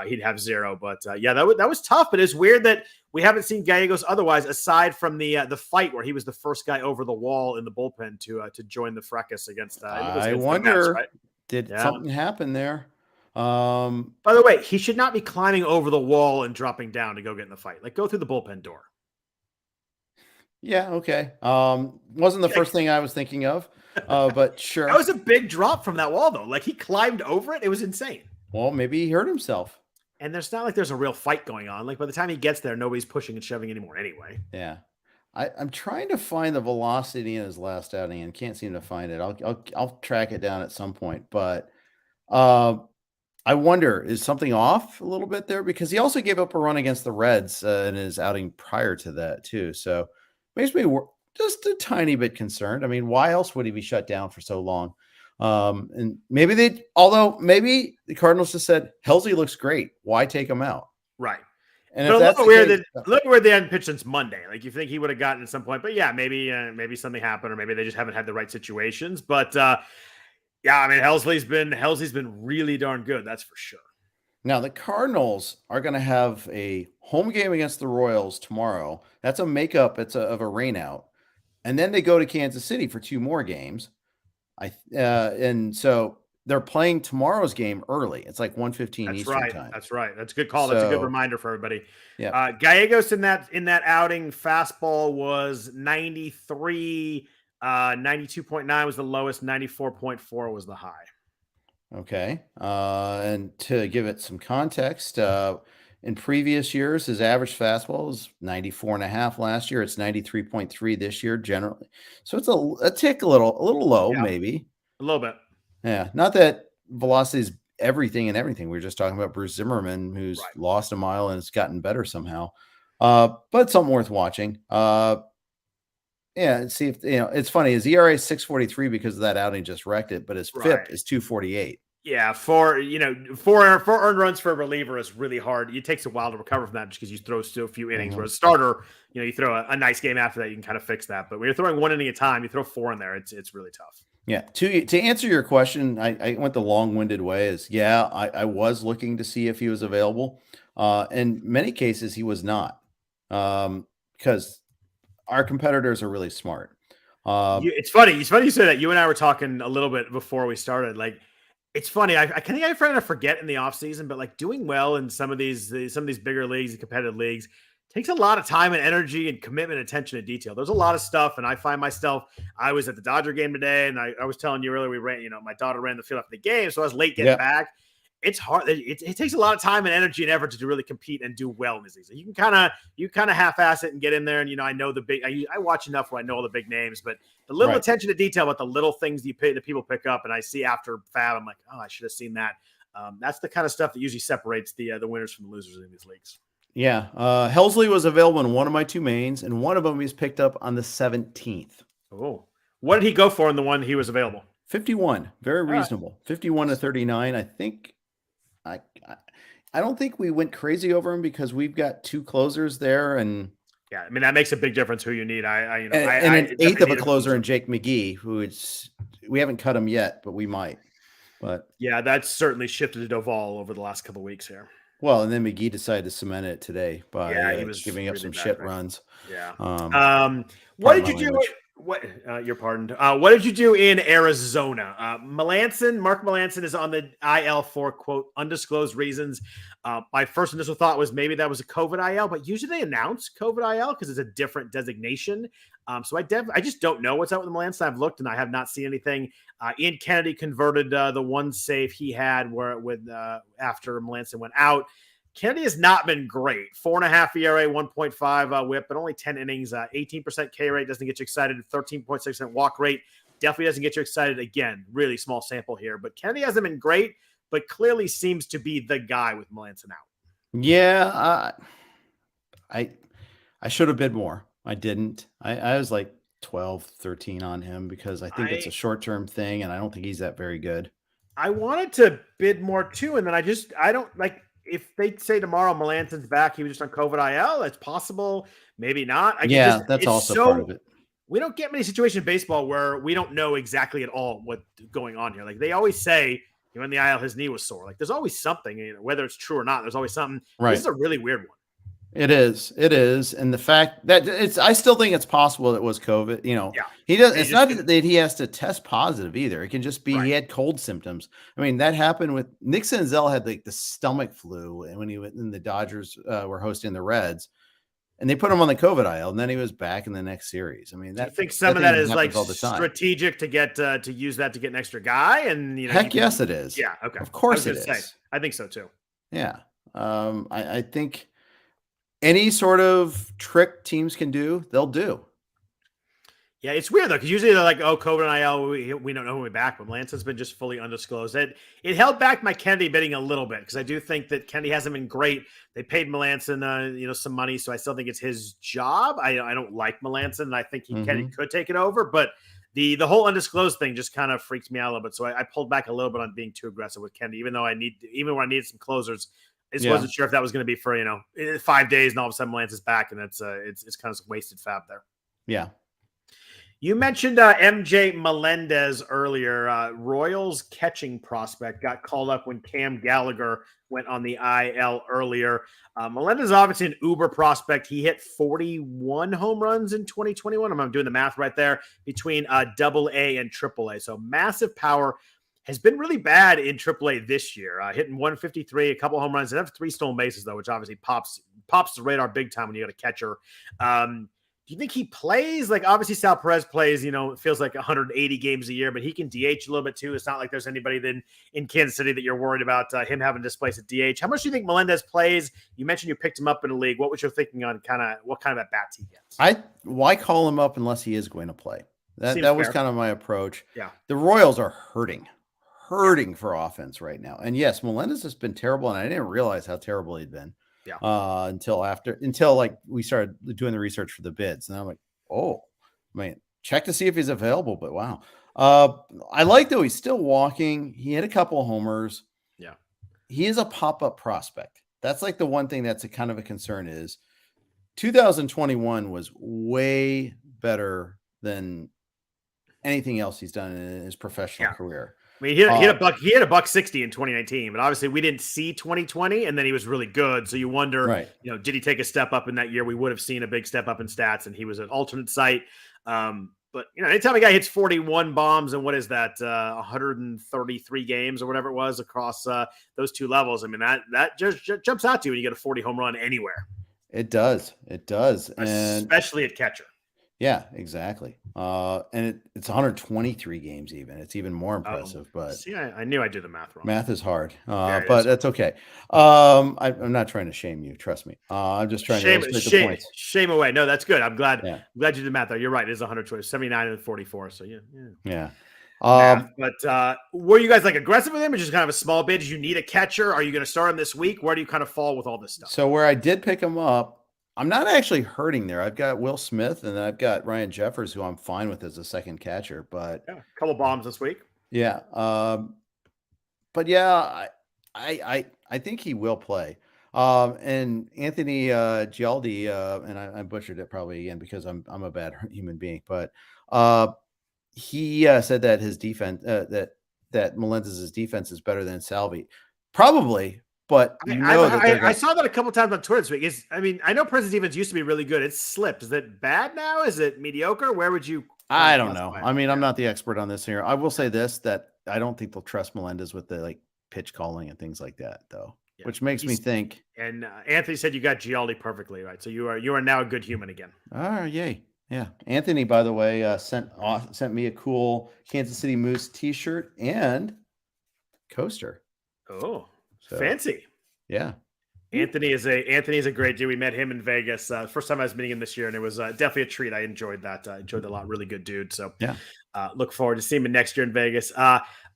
he'd have 0. But that was tough. But it's weird that we haven't seen Gallegos otherwise, aside from the fight where he was the first guy over the wall in the bullpen to join the fracas against. I wonder, Mets, right? Did something happen there? By the way, he should not be climbing over the wall and dropping down to go get in the fight. Like go through the bullpen door. Yeah, okay. Wasn't the first thing I was thinking of, but sure. That was a big drop from that wall, though. Like, he climbed over it. It was insane. Well, maybe he hurt himself. And there's not like there's a real fight going on. Like, by the time he gets there, nobody's pushing and shoving anymore anyway. Yeah. I'm trying to find the velocity in his last outing and can't seem to find it. I'll track it down at some point. But I wonder, is something off a little bit there? Because he also gave up a run against the Reds in his outing prior to that, too. So makes me just a tiny bit concerned. I mean, why else would he be shut down for so long? And maybe the Cardinals just said, Helsley looks great. Why take him out? Right. And but a little weird they hadn't pitched since Monday. Like you think he would have gotten at some point, but yeah, maybe something happened, or maybe they just haven't had the right situations. But yeah, I mean, Helsley's been really darn good. That's for sure. Now, the Cardinals are going to have a home game against the Royals tomorrow. That's a makeup. Of a rainout. And then they go to Kansas City for 2 more games. And so they're playing tomorrow's game early. It's like 1:15 Eastern time. That's right. That's a good call. That's a good reminder for everybody. Yeah. Gallegos in that outing, fastball was 93, 92.9 was the lowest, 94.4 was the high. Okay. And to give it some context, in previous years, his average fastball was 94.5 last year. It's 93.3 this year generally. So it's a little low, maybe. A little bit. Yeah. Not that velocity is everything and everything. We were just talking about Bruce Zimmerman, who's lost a mile and has gotten better somehow. But something worth watching. Yeah, and see if it's funny. His ERA is 6.43 because of that outing just wrecked it, but his FIP is 2.48. Yeah, four earned runs for a reliever is really hard. It takes a while to recover from that just because you throw still a few innings. Whereas a starter, you throw a nice game after that, you can kind of fix that. But when you're throwing 1 inning at a time, you throw 4 in there, it's really tough. Yeah. To answer your question, I went the long-winded way. I was looking to see if he was available. In many cases, he was not, because our competitors are really smart. It's funny. It's funny you say that. You and I were talking a little bit before we started. Like, it's funny. I think I kind of forget in the offseason, but like doing well in some of these bigger leagues and competitive leagues takes a lot of time and energy and commitment, attention to detail. There's a lot of stuff. And I find myself, I was at the Dodger game today, and I was telling you earlier, we ran, my daughter ran the field after the game. So I was late getting back. It's hard. It takes a lot of time and energy and effort to really compete and do well in this season. You kind of half-ass it and get in there. And, I know I watch enough where I know all the big names, but the little attention to detail about the little things that people pick up. And I see after FAAB, I'm like, oh, I should have seen that. That's the kind of stuff that usually separates the winners from the losers in these leagues. Yeah. Helsley was available in one of my two mains, and one of them he's picked up on the 17th. Oh, what did he go for in the one he was available? 51. Very reasonable. Right. 51 to 39. I think I don't think we went crazy over him because we've got two closers there, and yeah, I mean that makes a big difference who you need. An eighth of a closer in Jake McGee, we haven't cut him yet, but we might. But yeah, that's certainly shifted to Doval over the last couple of weeks here. Well, and then McGee decided to cement it today by he was giving up some shit runs. Yeah. What did you do? You're pardoned. What did you do in Arizona? Mark Melanson is on the IL for, quote, undisclosed reasons. My first initial thought was maybe that was a COVID IL, but usually they announce COVID IL because it's a different designation. So I just don't know what's up with Melanson. I've looked and I have not seen anything. Ian Kennedy converted the one save he had after Melanson went out. Kennedy has not been great. 4.5 ERA, 1.5 whip, but only 10 innings, 18% K rate doesn't get you excited. 13.6% walk rate definitely doesn't get you excited. Again, really small sample here, but Kennedy hasn't been great, but clearly seems to be the guy with Melanson out. Yeah, I should have bid more. I didn't. I was like 12, 13 on him because I think it's a short-term thing, and I don't think he's that very good. I wanted to bid more too, and then I don't like. If they say tomorrow Melanson's back, he was just on COVID IL, it's possible. Maybe not. That's also part of it. We don't get many situations in baseball where we don't know exactly at all what's going on here. Like they always say, in the IL, his knee was sore. Like there's always something, whether it's true or not, there's always something. Right. This is a really weird one. It is. And the fact that I still think it's possible it was COVID, he does. It's not that he has to test positive either. It can just be he had cold symptoms. I mean, that happened with Nick Senzel had like the stomach flu when he went in the Dodgers were hosting the Reds, and they put him on the COVID IL, and then he was back in the next series. I mean, I think some of that is like strategic to get to use that to get an extra guy, and heck yes, it is. Yeah, okay, of course it is. I think so too. Yeah, I think. Any sort of trick teams can do, they'll do. Yeah, it's weird though, because usually they're like, "Oh, COVID and IL, we don't know when we're back." But Lanson's been just fully undisclosed. It held back my Kennedy bidding a little bit because I do think that Kennedy hasn't been great. They paid Melanson, some money, so I still think it's his job. I don't like Melanson, and I think Kennedy could take it over, but the whole undisclosed thing just kind of freaks me out a little bit. So I pulled back a little bit on being too aggressive with Kennedy, even when I needed some closers. I just wasn't sure if that was going to be for 5 days, and all of a sudden Lance is back, and it's kind of some wasted FAAB there. Yeah. You mentioned MJ Melendez earlier. Royals catching prospect got called up when Cam Gallagher went on the IL earlier. Melendez is obviously an uber prospect. He hit 41 home runs in 2021. I'm doing the math right there between AA and AAA. So massive power. Has been really bad in AAA this year, hitting 153, a couple home runs, and have 3 stolen bases, though, which obviously pops the radar big time when you got a catcher. Do you think he plays? Like, obviously, Sal Perez plays, it feels like 180 games a year, but he can DH a little bit, too. It's not like there's anybody then in Kansas City that you're worried about him having to displace at DH. How much do you think Melendez plays? You mentioned you picked him up in a league. What was your thinking on what kind of at-bats he gets? Why call him up unless he is going to play? That was kind of my approach. Yeah. The Royals are hurting for offense right now. And yes, Melendez has been terrible, and I didn't realize how terrible he'd been. Yeah. Until like we started doing the research for the bids. And I'm like, oh man, check to see if he's available. But wow. I like though he's still walking. He hit a couple of homers. Yeah. He is a pop-up prospect. That's like the one thing that's a kind of a concern is 2021 was way better than anything else he's done in his professional career. I mean, he hit a buck 60 in 2019, but obviously we didn't see 2020, and then he was really good. So you wonder, did he take a step up in that year? We would have seen a big step up in stats, and he was an alternate site. But anytime a guy hits 41 bombs and what is that, 133 games or whatever it was across those two levels, I mean that just jumps out to you when you get a 40 home run anywhere. It does, especially at catcher. Yeah, exactly. And it's 123 games even. It's even more impressive. But see, I knew I did the math wrong. Math is hard, but that's okay. I'm not trying to shame you. Trust me. I'm just trying to illustrate the points. Shame away. No, that's good. I'm glad you did the math there. You're right. It is 120, 79 and 44. So yeah. But were you guys like aggressive with him or just kind of a small bid? Did you need a catcher? Are you going to start him this week? Where do you kind of fall with all this stuff? So where I did pick him up, I'm not actually hurting there. I've got Will Smith and I've got Ryan Jeffers, who I'm fine with as a second catcher. But yeah, a couple bombs this week. Yeah. But yeah, I think he will play. And Anthony Gialdi, and I butchered it probably again because I'm a bad human being, but he said that his defense, that Melendez's defense is better than Salvi. Probably, but I saw that a couple times on Twitter this week. I know Prince's defense used to be really good. It's slipped. Is it bad now? Is it mediocre? Where would you? I don't know. I'm not the expert on this here. I will say this, that I don't think they'll trust Melendez with the pitch calling and things like that, though. Yeah. Which makes me think. And Anthony said you got Gialdi perfectly right, so you are now a good human again. Yay! Yeah, Anthony, by the way, sent me a cool Kansas City Moose T-shirt and coaster. Oh, so, fancy! Yeah, Anthony is a great dude. We met him in Vegas. First time I was meeting him this year, and it was definitely a treat. I enjoyed that. I enjoyed it a lot. Really good dude. So yeah, look forward to seeing him next year in Vegas.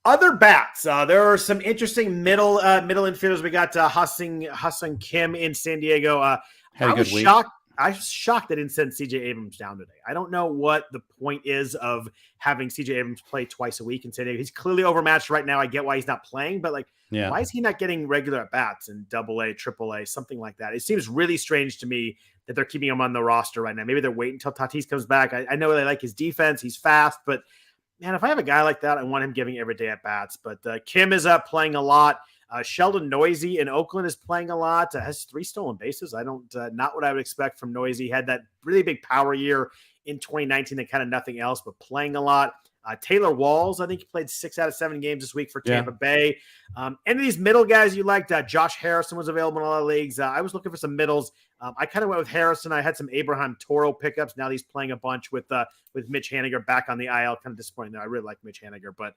Other bats. There are some interesting middle infielders. We got Ha-Seong Kim in San Diego. I was shocked they didn't send CJ Abrams down today. I don't know what the point is of having CJ Abrams play twice a week in San Diego. He's clearly overmatched right now. I get why he's not playing, but why is he not getting regular at bats in AA, AAA, something like that? It seems really strange to me that they're keeping him on the roster right now. Maybe they're waiting until Tatis comes back. I know they like his defense. He's fast, but man, if I have a guy like that, I want him giving every day at bats. But Kim is playing a lot. Sheldon Noisy in Oakland is playing a lot. Has 3 stolen bases. I don't not what I would expect from Noisy. Had that really big power year in 2019 and kind of nothing else, but playing a lot. Taylor Walls, I think he played 6 out of 7 games this week for Tampa Bay. Any of these middle guys you liked? Josh Harrison was available in a lot of leagues. I was looking for some middles. I kind of went with Harrison. I had some Abraham Toro pickups. Now he's playing a bunch with Mitch Haniger back on the IL. Kind of disappointing there. I really like Mitch Haniger. But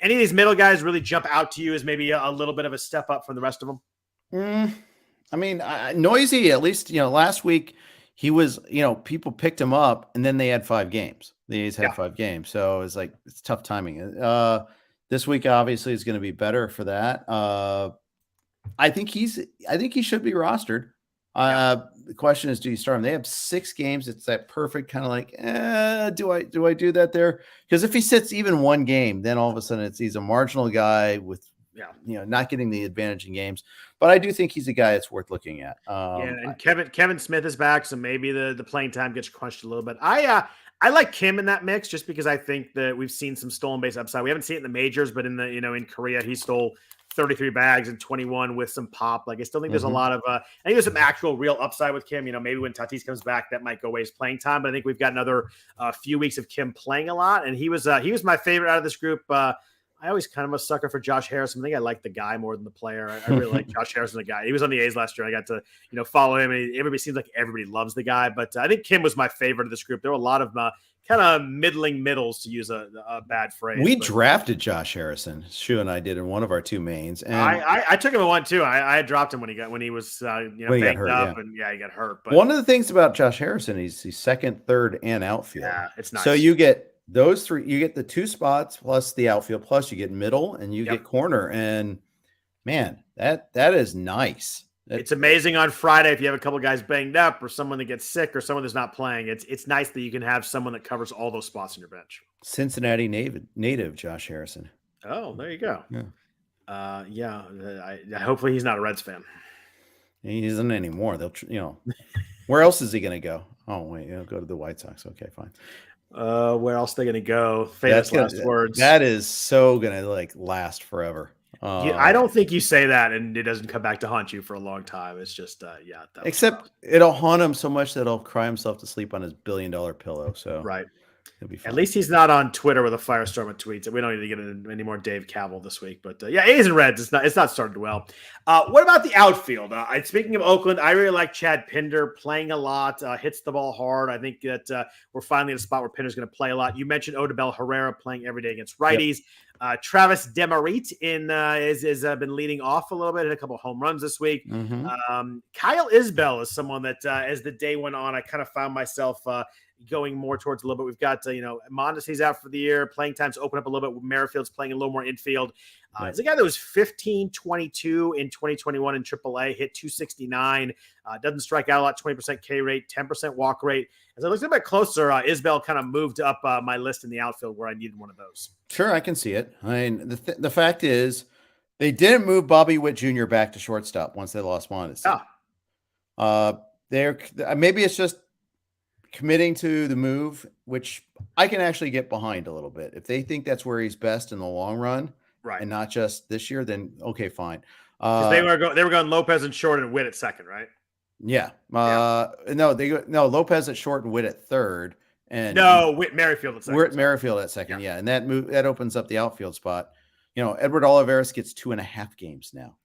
any of these middle guys really jump out to you as maybe a little bit of a step up from the rest of them? Noisy, at least, last week he was, people picked him up and then they had 5 games. The A's had 5 games. So it's tough timing. This week, obviously, is going to be better for that. I think he should be rostered. The question is, do you start him? They have 6 games. It's that perfect kind of do I do that there? Because if he sits even 1 game, then all of a sudden he's a marginal guy with, not getting the advantage in games. But I do think he's a guy that's worth looking at. And Kevin Smith is back, so maybe the playing time gets crunched a little bit. I like Kim in that mix just because I think that we've seen some stolen base upside. We haven't seen it in the majors, but in Korea, he stole 33 bags and 21 with some pop. I still think there's a lot of, I think there's some actual real upside with Kim. Maybe when Tatis comes back, that might go away his playing time, but I think we've got another few weeks of Kim playing a lot. And he was my favorite out of this group. I always kind of a sucker for Josh Harrison. I think I like the guy more than the player. I really like Josh Harrison, the guy. He was on the A's last year. I got to, follow him. And everybody seems like everybody loves the guy. But I think Kim was my favorite of this group. There were a lot of kind of middling middles, to use a bad phrase. We drafted Josh Harrison. Shu and I did in one of our 2 mains. And I took him at 1 too. I dropped him when he was banged up and he got hurt. But one of the things about Josh Harrison, he's second, third, and outfield. Yeah, it's nice. So you get those 3, you get the 2 spots plus the outfield, plus you get middle and you get corner. And man, that is nice. It's amazing on Friday if you have a couple of guys banged up or someone that gets sick or someone that's not playing. It's nice that you can have someone that covers all those spots on your bench. Cincinnati native Josh Harrison. Oh, there you go. Yeah. Hopefully he's not a Reds fan. He isn't anymore. They'll, where else is he going to go? Oh wait, go to the White Sox. Okay, fine. Where else are they going to go? Famous last words. That is so going to last forever. I don't think you say that and it doesn't come back to haunt you for a long time. It's just, Except it'll haunt him so much that he'll cry himself to sleep on his $1 billion pillow. So right. At least he's not on Twitter with a firestorm of tweets. We don't need to get into any more Dave Cavill this week. But A's and Reds, it's not started well. What about the outfield? Speaking of Oakland, I really like Chad Pinder playing a lot, hits the ball hard. I think that we're finally at a spot where Pinder's going to play a lot. You mentioned Odubel Herrera playing every day against righties. Yep. Travis Demerit has been leading off a little bit, hit a couple of home runs this week. Kyle Isbell is someone that as the day went on, I kind of found myself going more towards a little bit. We've got, Mondesi's out for the year. Playing times open up a little bit. Merrifield's playing a little more infield. He's a guy that was 15-22 in 2021 in AAA, hit 269. Doesn't strike out a lot, 20% K rate, 10% walk rate. As I looked a bit closer, Isbell kind of moved up my list in the outfield where I needed one of those. Sure, I can see it. I mean, the fact is, they didn't move Bobby Witt Jr. back to shortstop once they lost Mondesi. Maybe it's just committing to the move, which I can actually get behind a little bit. If they think that's where he's best in the long run, right, and not just this year, then okay, fine. They were going Lopez and short and Witt at second, right? Yeah. No, Lopez at short and Witt at third. And Whit Merrifield at second. Whit Merrifield at second, yeah. And that opens up the outfield spot. Edward Olivares gets 2.5 games now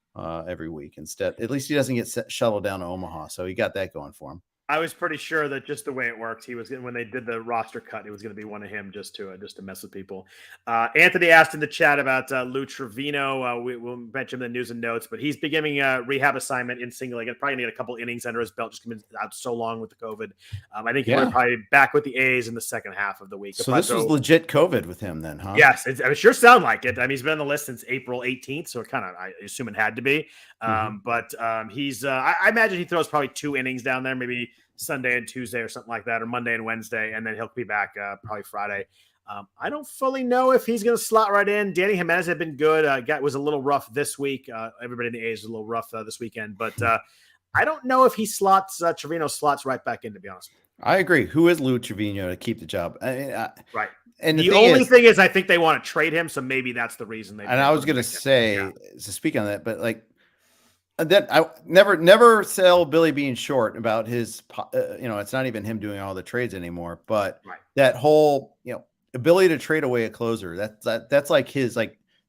every week instead. At least he doesn't get shuttled down to Omaha, so he got that going for him. I was pretty sure that just the way it worked, he was when they did the roster cut, it was going to be one of him just to mess with people. Anthony asked in the chat about Lou Trevino. We'll mention the news and notes, but he's beginning a rehab assignment in single league. Probably need a couple innings under his belt, just been out so long with the COVID. I think he'll probably back with the A's in the second half of the week. So this was legit COVID with him then, huh? Yes, it sure sound like it. I mean, he's been on the list since April 18th, so it I assume it had to be. But he's I imagine he throws probably 2 innings down there, maybe Sunday and Tuesday or something like that, or Monday and Wednesday, and then he'll be back probably Friday. I don't fully know if he's going to slot right in. Danny Jimenez had been good. Was a little rough this week. Everybody in the A's was a little rough this weekend, but I don't know if he slots Trevino slots right back in, to be honest. I agree. Who is Lou Trevino to keep the job? Right. And the only thing is, I think they want to trade him, so maybe that's the reason. And I was going to say, to speak on that, but that I never sell Billy being short about his, it's not even him doing all the trades anymore, but that whole, ability to trade away a closer, that's like his,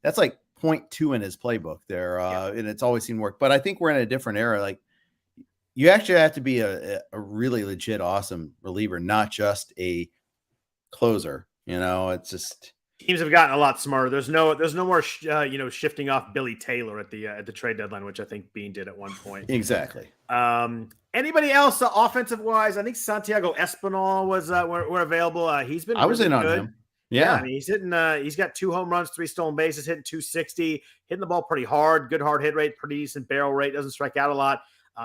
that's like 0.2 in his playbook there. And it's always seen work, but I think we're in a different era. You actually have to be a really legit, awesome reliever, not just a closer. It's just, teams have gotten a lot smarter. There's no more shifting off Billy Taylor at the trade deadline, which I think Bean did at one point. Exactly. Anybody else offensive wise? I think Santiago Espinal was were available. He's been. I was in on him. Yeah, I mean, he's hitting. He's got 2 home runs, 3 stolen bases, hitting 260, hitting the ball pretty hard. Good hard hit rate, pretty decent barrel rate. Doesn't strike out a lot.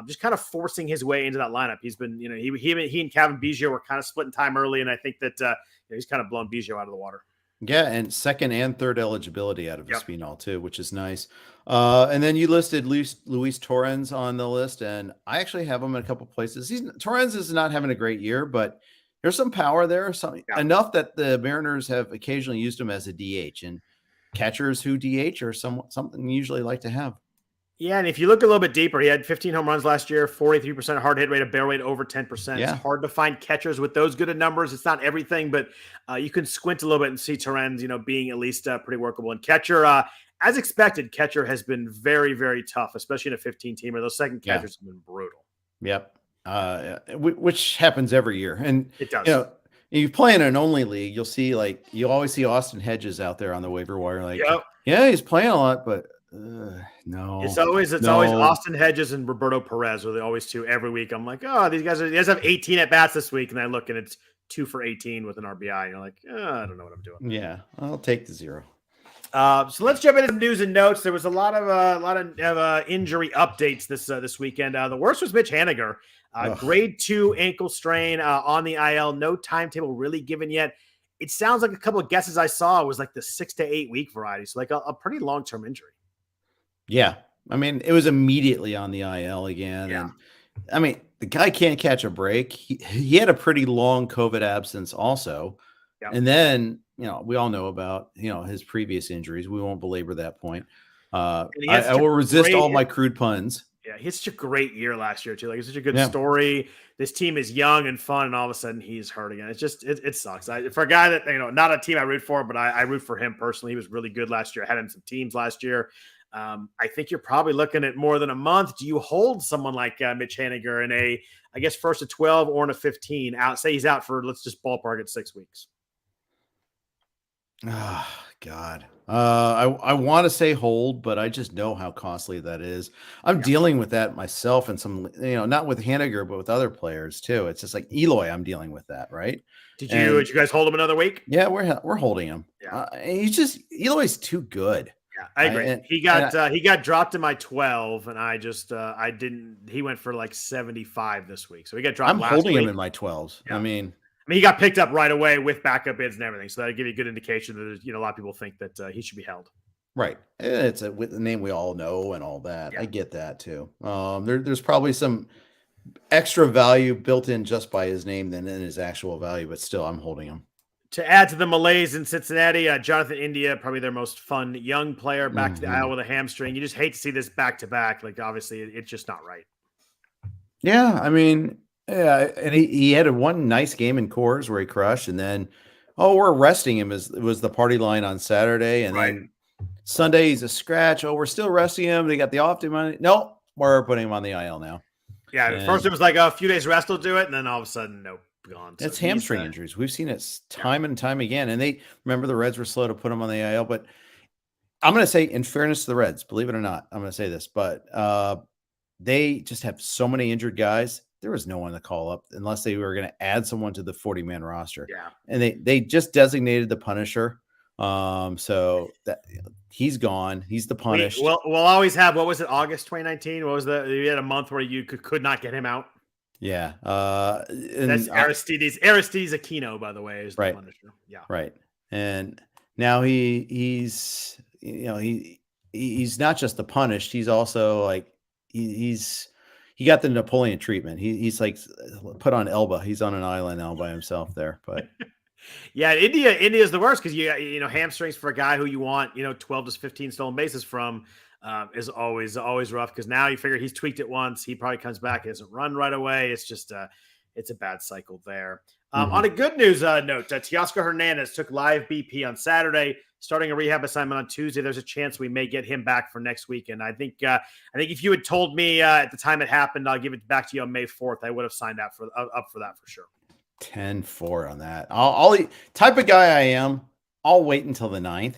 Just kind of forcing his way into that lineup. He's been, he and Kevin Biggio were kind of splitting time early, and I think that he's kind of blown Biggio out of the water. Yeah, and second and third eligibility out of Espinal too, which is nice. And then you listed Luis Torrens on the list, and I actually have him in a couple places. Torrens is not having a great year, but there's some power there, enough that the Mariners have occasionally used him as a DH, and catchers who DH are something you usually like to have. Yeah, and if you look a little bit deeper, he had 15 home runs last year, 43% hard hit rate, a barrel rate over 10%. Yeah. It's hard to find catchers with those good of numbers. It's not everything, but you can squint a little bit and see Torrens, being at least pretty workable. And catcher, as expected, catcher has been very, very tough, especially in a 15-teamer. Those second catchers have been brutal. Yep, which happens every year. And it does. You play in an only league, you'll see you always see Austin Hedges out there on the waiver wire. Yeah, he's playing a lot, but no, it's always Austin Hedges and Roberto Perez are the always 2 every week. I'm like, oh, these guys have 18 at bats this week, and I look and it's 2 for 18 with an RBI. You're like, I don't know what I'm doing. Yeah, I'll take the 0. So let's jump into some news and notes. There was a lot of injury updates this weekend. The worst was Mitch Haniger, grade 2 ankle strain on the IL. No timetable really given yet. It sounds like a couple of guesses I saw was like the 6 to 8 week variety, so like a pretty long term injury. Yeah. I mean, it was immediately on the IL again. Yeah. And I mean, the guy can't catch a break. He had a pretty long COVID absence also. Yep. And then, we all know about, his previous injuries. We won't belabor that point. I will resist all my crude puns. Yeah, he had such a great year last year too. Like, it's such a good story. This team is young and fun, and all of a sudden he's hurt again. It's just it sucks. For a guy that not a team I root for, but I root for him personally. He was really good last year. I had him some teams last year. I think you're probably looking at more than a month. Do you hold someone like Mitch Haniger in I guess first to 12 or in a 15 out? Say he's out for, let's just ballpark it, 6 weeks. God. I want to say hold, but I just know how costly that is. I'm dealing with that myself and some, not with Hanniger, but with other players too. It's just like Eloy, I'm dealing with that, right? Did you guys hold him another week? Yeah, we're holding him. Yeah. Eloy's too good. Yeah, I agree. He got dropped in my 12, and I just I didn't. He went for like 75 this week, so he got dropped. I'm holding him in my 12s. Yeah. I mean, he got picked up right away with backup bids and everything, so that'll give you a good indication that there's, a lot of people think that he should be held. Right, it's with the name we all know and all that. Yeah. I get that too. There's probably some extra value built in just by his name than in his actual value, but still, I'm holding him. To add to the malaise in Cincinnati, Jonathan India, probably their most fun young player, back to the aisle with a hamstring. You just hate to see this back-to-back. Like, obviously, it's just not right. Yeah, I mean, yeah, and he had one nice game in Coors where he crushed, and then, we're resting him. It was the party line on Saturday, and then Sunday he's a scratch. We're still resting him. They got the off day money. No, we're putting him on the IL now. Yeah, at first it was like a few days rest will do it, and then all of a sudden, nope. Gone. It's hamstring injuries. We've seen it time and time again. And they remember the Reds were slow to put him on the IL, but I'm going to say, in fairness to the Reds, believe it or not, I'm going to say this, but they just have so many injured guys. There was no one to call up unless they were going to add someone to the 40-man roster. Yeah. And they just designated the Punisher. So that he's gone. He's the punished. We'll always have, what was it, August 2019? What was you had a month where you could not get him out? Yeah. That's Aristides Aquino, by the way, is the Punisher. Yeah. Right. And now he's not just the punished. He's also like, he got the Napoleon treatment. He's like put on Elba. He's on an island all by himself there, but yeah, India is the worst. Cause hamstrings for a guy who you want, 12 to 15 stolen bases from, is always rough, because now you figure he's tweaked it once. He probably comes back. He doesn't run right away. It's just it's a bad cycle there. On a good news note, Teoscar Hernandez took live BP on Saturday, starting a rehab assignment on Tuesday. There's a chance we may get him back for next week. And I think if you had told me at the time it happened, I'll give it back to you on May 4th, I would have signed up for that for sure. 10-4 on that. I'll type of guy I am. I'll wait until the 9th,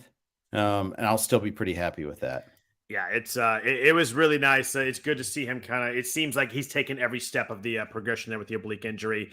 and I'll still be pretty happy with that. Yeah, it was really nice. It's good to see him it seems like he's taken every step of the progression there with the oblique injury.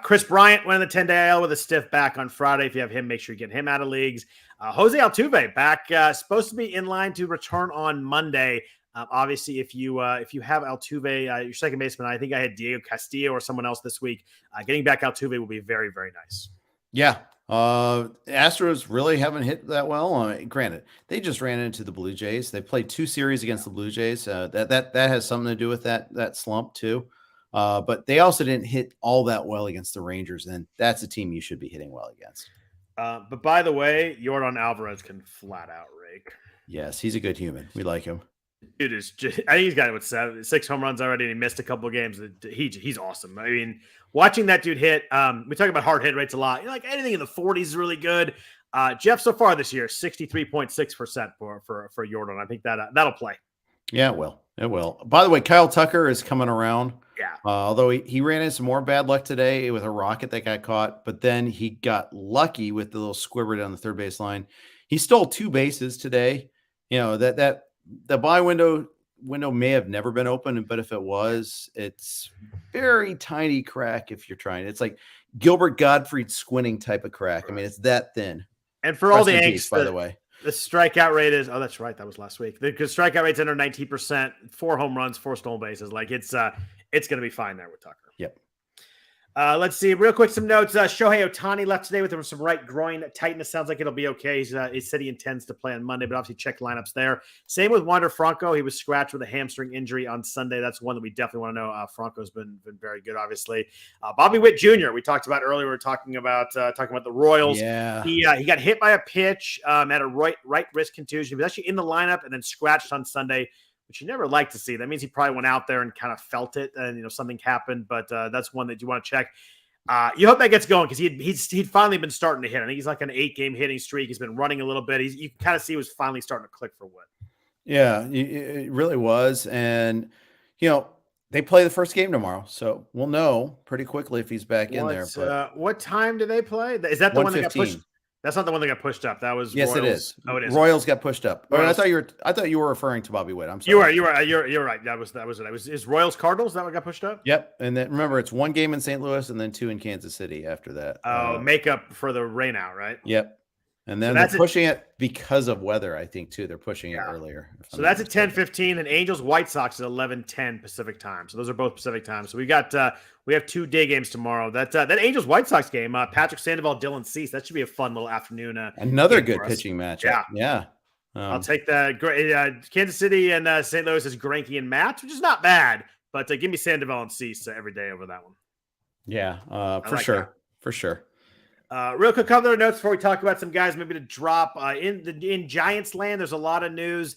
Chris Bryant went in the 10-day IL with a stiff back on Friday. If you have him, make sure you get him out of leagues. Jose Altuve back, supposed to be in line to return on Monday. Obviously, if you have Altuve, your second baseman, I think I had Diego Castillo or someone else this week. Getting back Altuve will be very, very nice. Yeah. Astros really haven't hit that well. Granted, they just ran into the Blue Jays. They played 2 series against the Blue Jays. That has something to do with that slump too. But they also didn't hit all that well against the Rangers, and that's a team you should be hitting well against. But by the way, Yordan Alvarez can flat out rake. Yes, he's a good human. We like him. Dude is just, I think he's got 6 home runs already, and he missed a couple of games. He's awesome. I mean, watching that dude hit, we talk about hard hit rates a lot. Like anything in the 40s is really good. Jeff, so far this year, 63.6% for Yordan. I think that'll play. Yeah, it will. By the way, Kyle Tucker is coming around. Yeah. Although he ran into some more bad luck today with a rocket that got caught, but then he got lucky with the little squibber down the third base line. He stole 2 bases today. That the buy window may have never been open, but if it was, it's very tiny crack. If you're trying, it's like Gilbert Gottfried squinting type of crack. I mean, it's that thin. And for all the angst, by the way, the strikeout rate is, that's right, that was last week. The strikeout rate's under 19%, 4 home runs, 4 stolen bases. Like it's going to be fine there with Tucker. Yep. Let's see real quick some notes. Shohei Ohtani left today with some right groin tightness. Sounds like it'll be okay. He said he intends to play on Monday, but obviously check lineups there. Same with Wander Franco. He was scratched with a hamstring injury on Sunday. That's one that we definitely want to know. Franco's been very good, obviously. Bobby Witt Jr. we talked about earlier. We were talking about the Royals. Yeah. He got hit by a pitch, had a right wrist contusion. He was actually in the lineup and then scratched on Sunday, which you never like to see. That means he probably went out there and kind of felt it, and something happened. But that's one that you want to check. You hope that gets going, because he'd finally been starting to hit. I think he's like an 8-game hitting streak. He's been running a little bit. You can kind of see he was finally starting to click for Witt. Yeah, it really was. And they play the first game tomorrow, so we'll know pretty quickly if he's back in there. But what time do they play? Is that the one that got pushed? That's not the one that got pushed up. That was yes, Royals. it is. Oh, it is. Royals got pushed up. Royals. I thought you were referring to Bobby Witt. I'm sorry. You're right. That was it. Is Royals Cardinals that one got pushed up? Yep. And then remember, it's 1 game in St. Louis and then 2 in Kansas City after that. Oh, makeup for the rain out, right? Yep. And then they're pushing it because of weather, I think, too. They're pushing it earlier. So that's at 10:15, and Angels White Sox at 11:10 Pacific time. So those are both Pacific time. So we have 2 day games tomorrow. That Angels White Sox game, Patrick Sandoval, Dylan Cease. That should be a fun little afternoon. Another good pitching matchup. Yeah. I'll take that. Kansas City and St. Louis is Greinke and Matz, which is not bad. But give me Sandoval and Cease every day over that one. Yeah, for sure. Real quick, couple of notes before we talk about some guys maybe to drop in Giants land. There's a lot of news.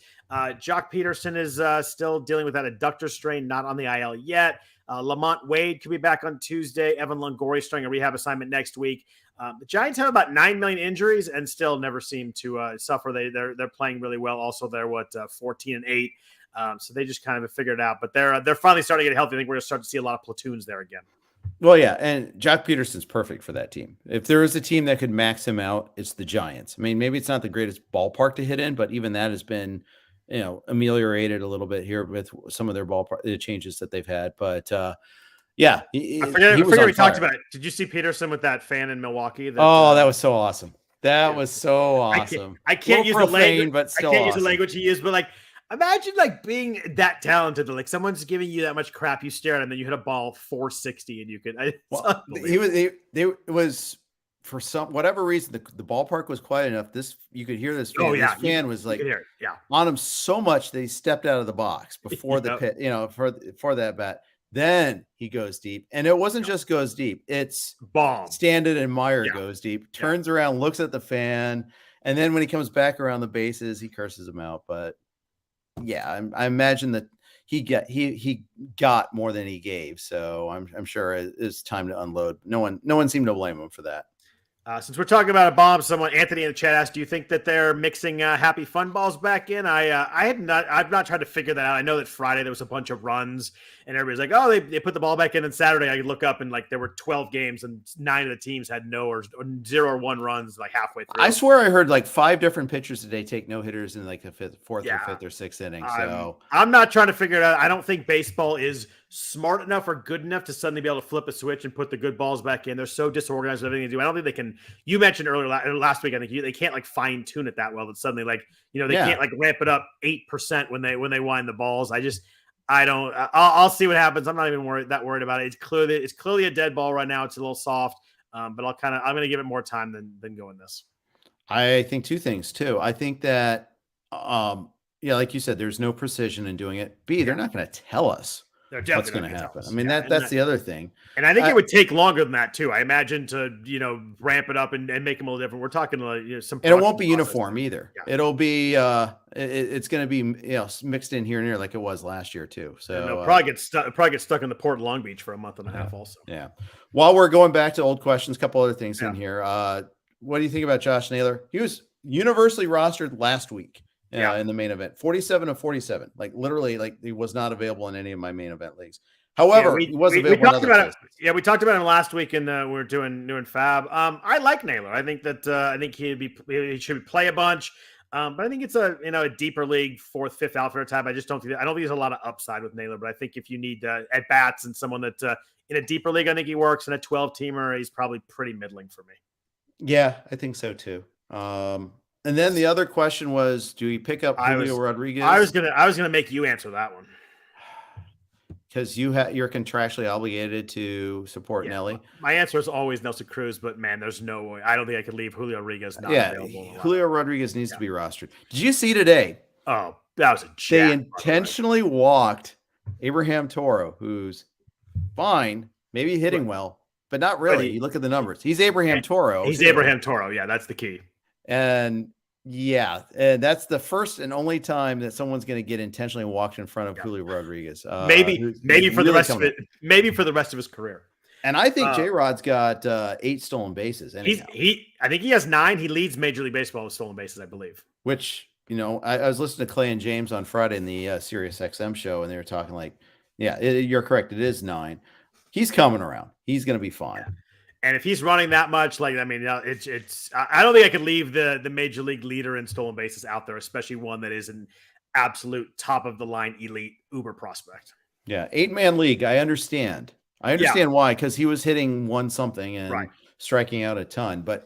Jock Peterson is still dealing with that adductor strain, not on the IL yet. Lamont Wade could be back on Tuesday. Evan Longoria starting a rehab assignment next week. The Giants have about 9 million injuries and still never seem to suffer. They're playing really well. Also, they're 14-8. So they just kind of have figured it out. But they're finally starting to get healthy. I think we're going to start to see a lot of platoons there again. Well, yeah, and Jock Peterson's perfect for that team. If there is a team that could max him out, it's the Giants. I mean, maybe it's not the greatest ballpark to hit in, but even that has been, ameliorated a little bit here with some of their ballpark changes that they've had. But yeah, I forget we talked about it. Did you see Peterson with that fan in Milwaukee? That was so awesome. That was so awesome. I can't use the language, but still I can't use the language he used, but imagine being that talented. Someone's giving you that much crap, you stare at him, and then you hit a ball 460, and you could. It was for some whatever reason the ballpark was quiet enough. You could hear this fan. This fan was on him so much that he stepped out of the box before the pit. For that bat. Then he goes deep, and it wasn't just goes deep. It's bomb. Standard and Meyer goes deep, turns around, looks at the fan, and then when he comes back around the bases, he curses him out. But yeah, I imagine that he got more than he gave, so I'm sure it's time to unload. No one seemed to blame him for that. Since we're talking about a bomb, Anthony in the chat asked, "Do you think that they're mixing Happy Fun Balls back in?" I've not tried to figure that out. I know that Friday there was a bunch of runs, and everybody's like, "Oh, they put the ball back in." And Saturday, I could look up and there were 12 games, and 9 of the teams had no or 0 or 1 runs halfway through. I swear I heard 5 different pitchers today take no hitters in the fourth or fifth or sixth inning. So I'm not trying to figure it out. I don't think baseball is smart enough or good enough to suddenly be able to flip a switch and put the good balls back in. They're so disorganized with everything they do. I don't think they can. You mentioned earlier last week, I think they can't fine tune it that well. That suddenly they can't ramp it up 8% when they wind the balls. I'll see what happens. I'm not even worried about it. It's clearly a dead ball right now. It's a little soft, but I'm going to give it more time than going this. I think 2 things too. I think that like you said, there's no precision in doing it. They're not going to tell us what's going to happen. I mean, that's the other thing. And I think it would take longer than that too. I imagine to, ramp it up and make them a little different. We're talking some, and it won't be uniform either. Yeah. It'll be, it's going to be, mixed in here and there like it was last year too. So it'll probably get stuck in the Port of Long Beach for a month and a half also. Yeah. While we're going back to old questions, a couple other things in here. What do you think about Josh Naylor? He was universally rostered last week. In the main event, 47 of 47, literally, he was not available in any of my main event leagues. However, he was available. We talked about it. We talked about him last week, and we were doing FAAB. I like Naylor. I think that he should play a bunch, but I think it's a deeper league, 4th, 5th outfielder type. I don't think there's a lot of upside with Naylor, but I think if you need at bats and someone that in a deeper league, I think he works. In a 12-teamer, he's probably pretty middling for me. Yeah, I think so too. And then the other question was, do we pick up Julio Rodriguez? I was gonna make you answer that one because you're contractually obligated to support Nelly. My answer is always Nelson Cruz, but man, there's no way. I don't think I could leave Julio Rodriguez not available. Julio Rodriguez needs to be rostered. Did you see today? Oh, that was a jack. They intentionally walked Abraham Toro, who's fine, maybe hitting well, but not really. You look at the numbers. He's Abraham Toro. He's Abraham Toro. Yeah, that's the key. And that's the first and only time that someone's going to get intentionally walked in front of Julio Rodriguez. Maybe for the rest of it. Maybe for the rest of his career. And I think J-Rod's got 8 stolen bases. I think he has 9. He leads Major League Baseball with stolen bases, I believe. Which I was listening to Clay and James on Friday in the Sirius XM show, and they were talking you're correct. It is 9. He's coming around. He's going to be fine. Yeah. And if he's running that much, I don't think I could leave the major league leader in stolen bases out there, especially one that is an absolute top of the line elite uber prospect. Yeah, 8-man league. I understand why, because he was hitting one something and striking out a ton. But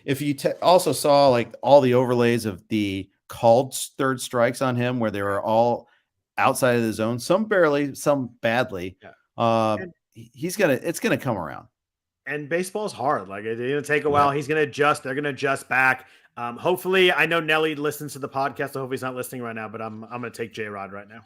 if you also saw like all the overlays of the called third strikes on him, where they were all outside of the zone, some barely, some badly. Yeah. It's gonna come around. And baseball's hard. Like, it's gonna take a while. He's gonna adjust. They're gonna adjust back. Hopefully, I know Nelly listens to the podcast. I hope he's not listening right now, but I'm gonna take J-Rod right now.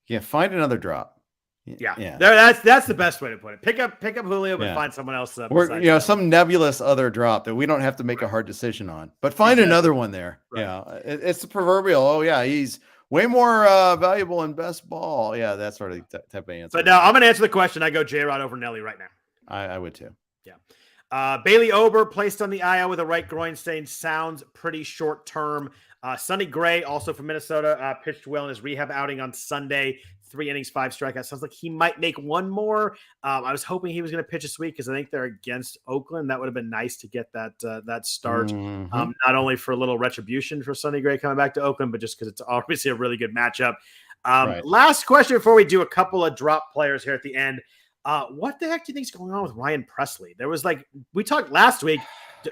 Yeah, find another drop. Yeah. That's the best way to put it. Pick up Julio, but find someone else. Or some nebulous other drop that we don't have to make a hard decision on. But find another one there. Right. Yeah, it's the proverbial. Oh yeah, he's way more valuable in best ball. Yeah, that's sort of the type of answer. But no, I'm gonna answer the question. I go J-Rod over Nelly right now. I would too. Yeah. Bailey Ober placed on the IL with a right groin strain. Sounds pretty short term. Sonny Gray, also from Minnesota, pitched well in his rehab outing on Sunday. 3 innings, 5 strikeouts. Sounds like he might make one more. I was hoping he was going to pitch this week because I think they're against Oakland. That would have been nice to get that start. Mm-hmm. Not only for a little retribution for Sonny Gray coming back to Oakland, but just because it's obviously a really good matchup. Last question before we do a couple of drop players here at the end. What the heck do you think is going on with Ryan Presley? There was we talked last week.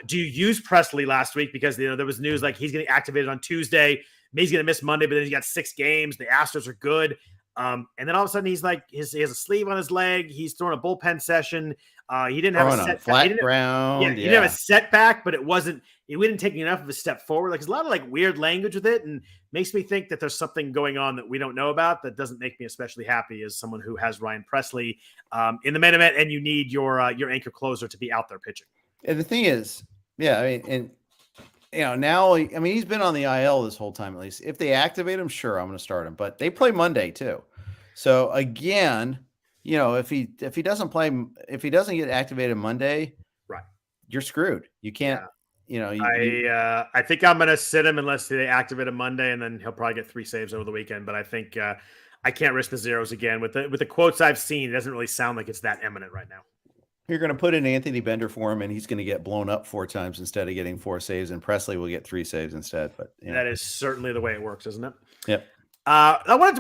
Do you use Presley last week? Because there was news like he's getting activated on Tuesday. Maybe he's going to miss Monday, but then he's got 6 games. The Astros are good. And then all of a sudden he's he has a sleeve on his leg. He's throwing a bullpen session. He didn't have a setback. Flat ground. Yeah, he didn't have a setback, but we didn't take enough of a step forward. There's a lot of weird language with it, and makes me think that there's something going on that we don't know about. That doesn't make me especially happy as someone who has Ryan Presley in the main event, and you need your anchor closer to be out there pitching. And the thing is, now, he's been on the IL this whole time, at least. If they activate him, sure, I'm going to start him. But they play Monday too. So again, if he doesn't get activated Monday, right, you're screwed. You can't, I think I'm going to sit him unless they activate him Monday, and then he'll probably get 3 saves over the weekend. But I think I can't risk the zeros again. With the quotes I've seen, it doesn't really sound like it's that imminent right now. You're going to put in Anthony Bender for him, and he's going to get blown up 4 times instead of getting 4 saves, and Presley will get 3 saves instead. But that is certainly the way it works, isn't it? Yep.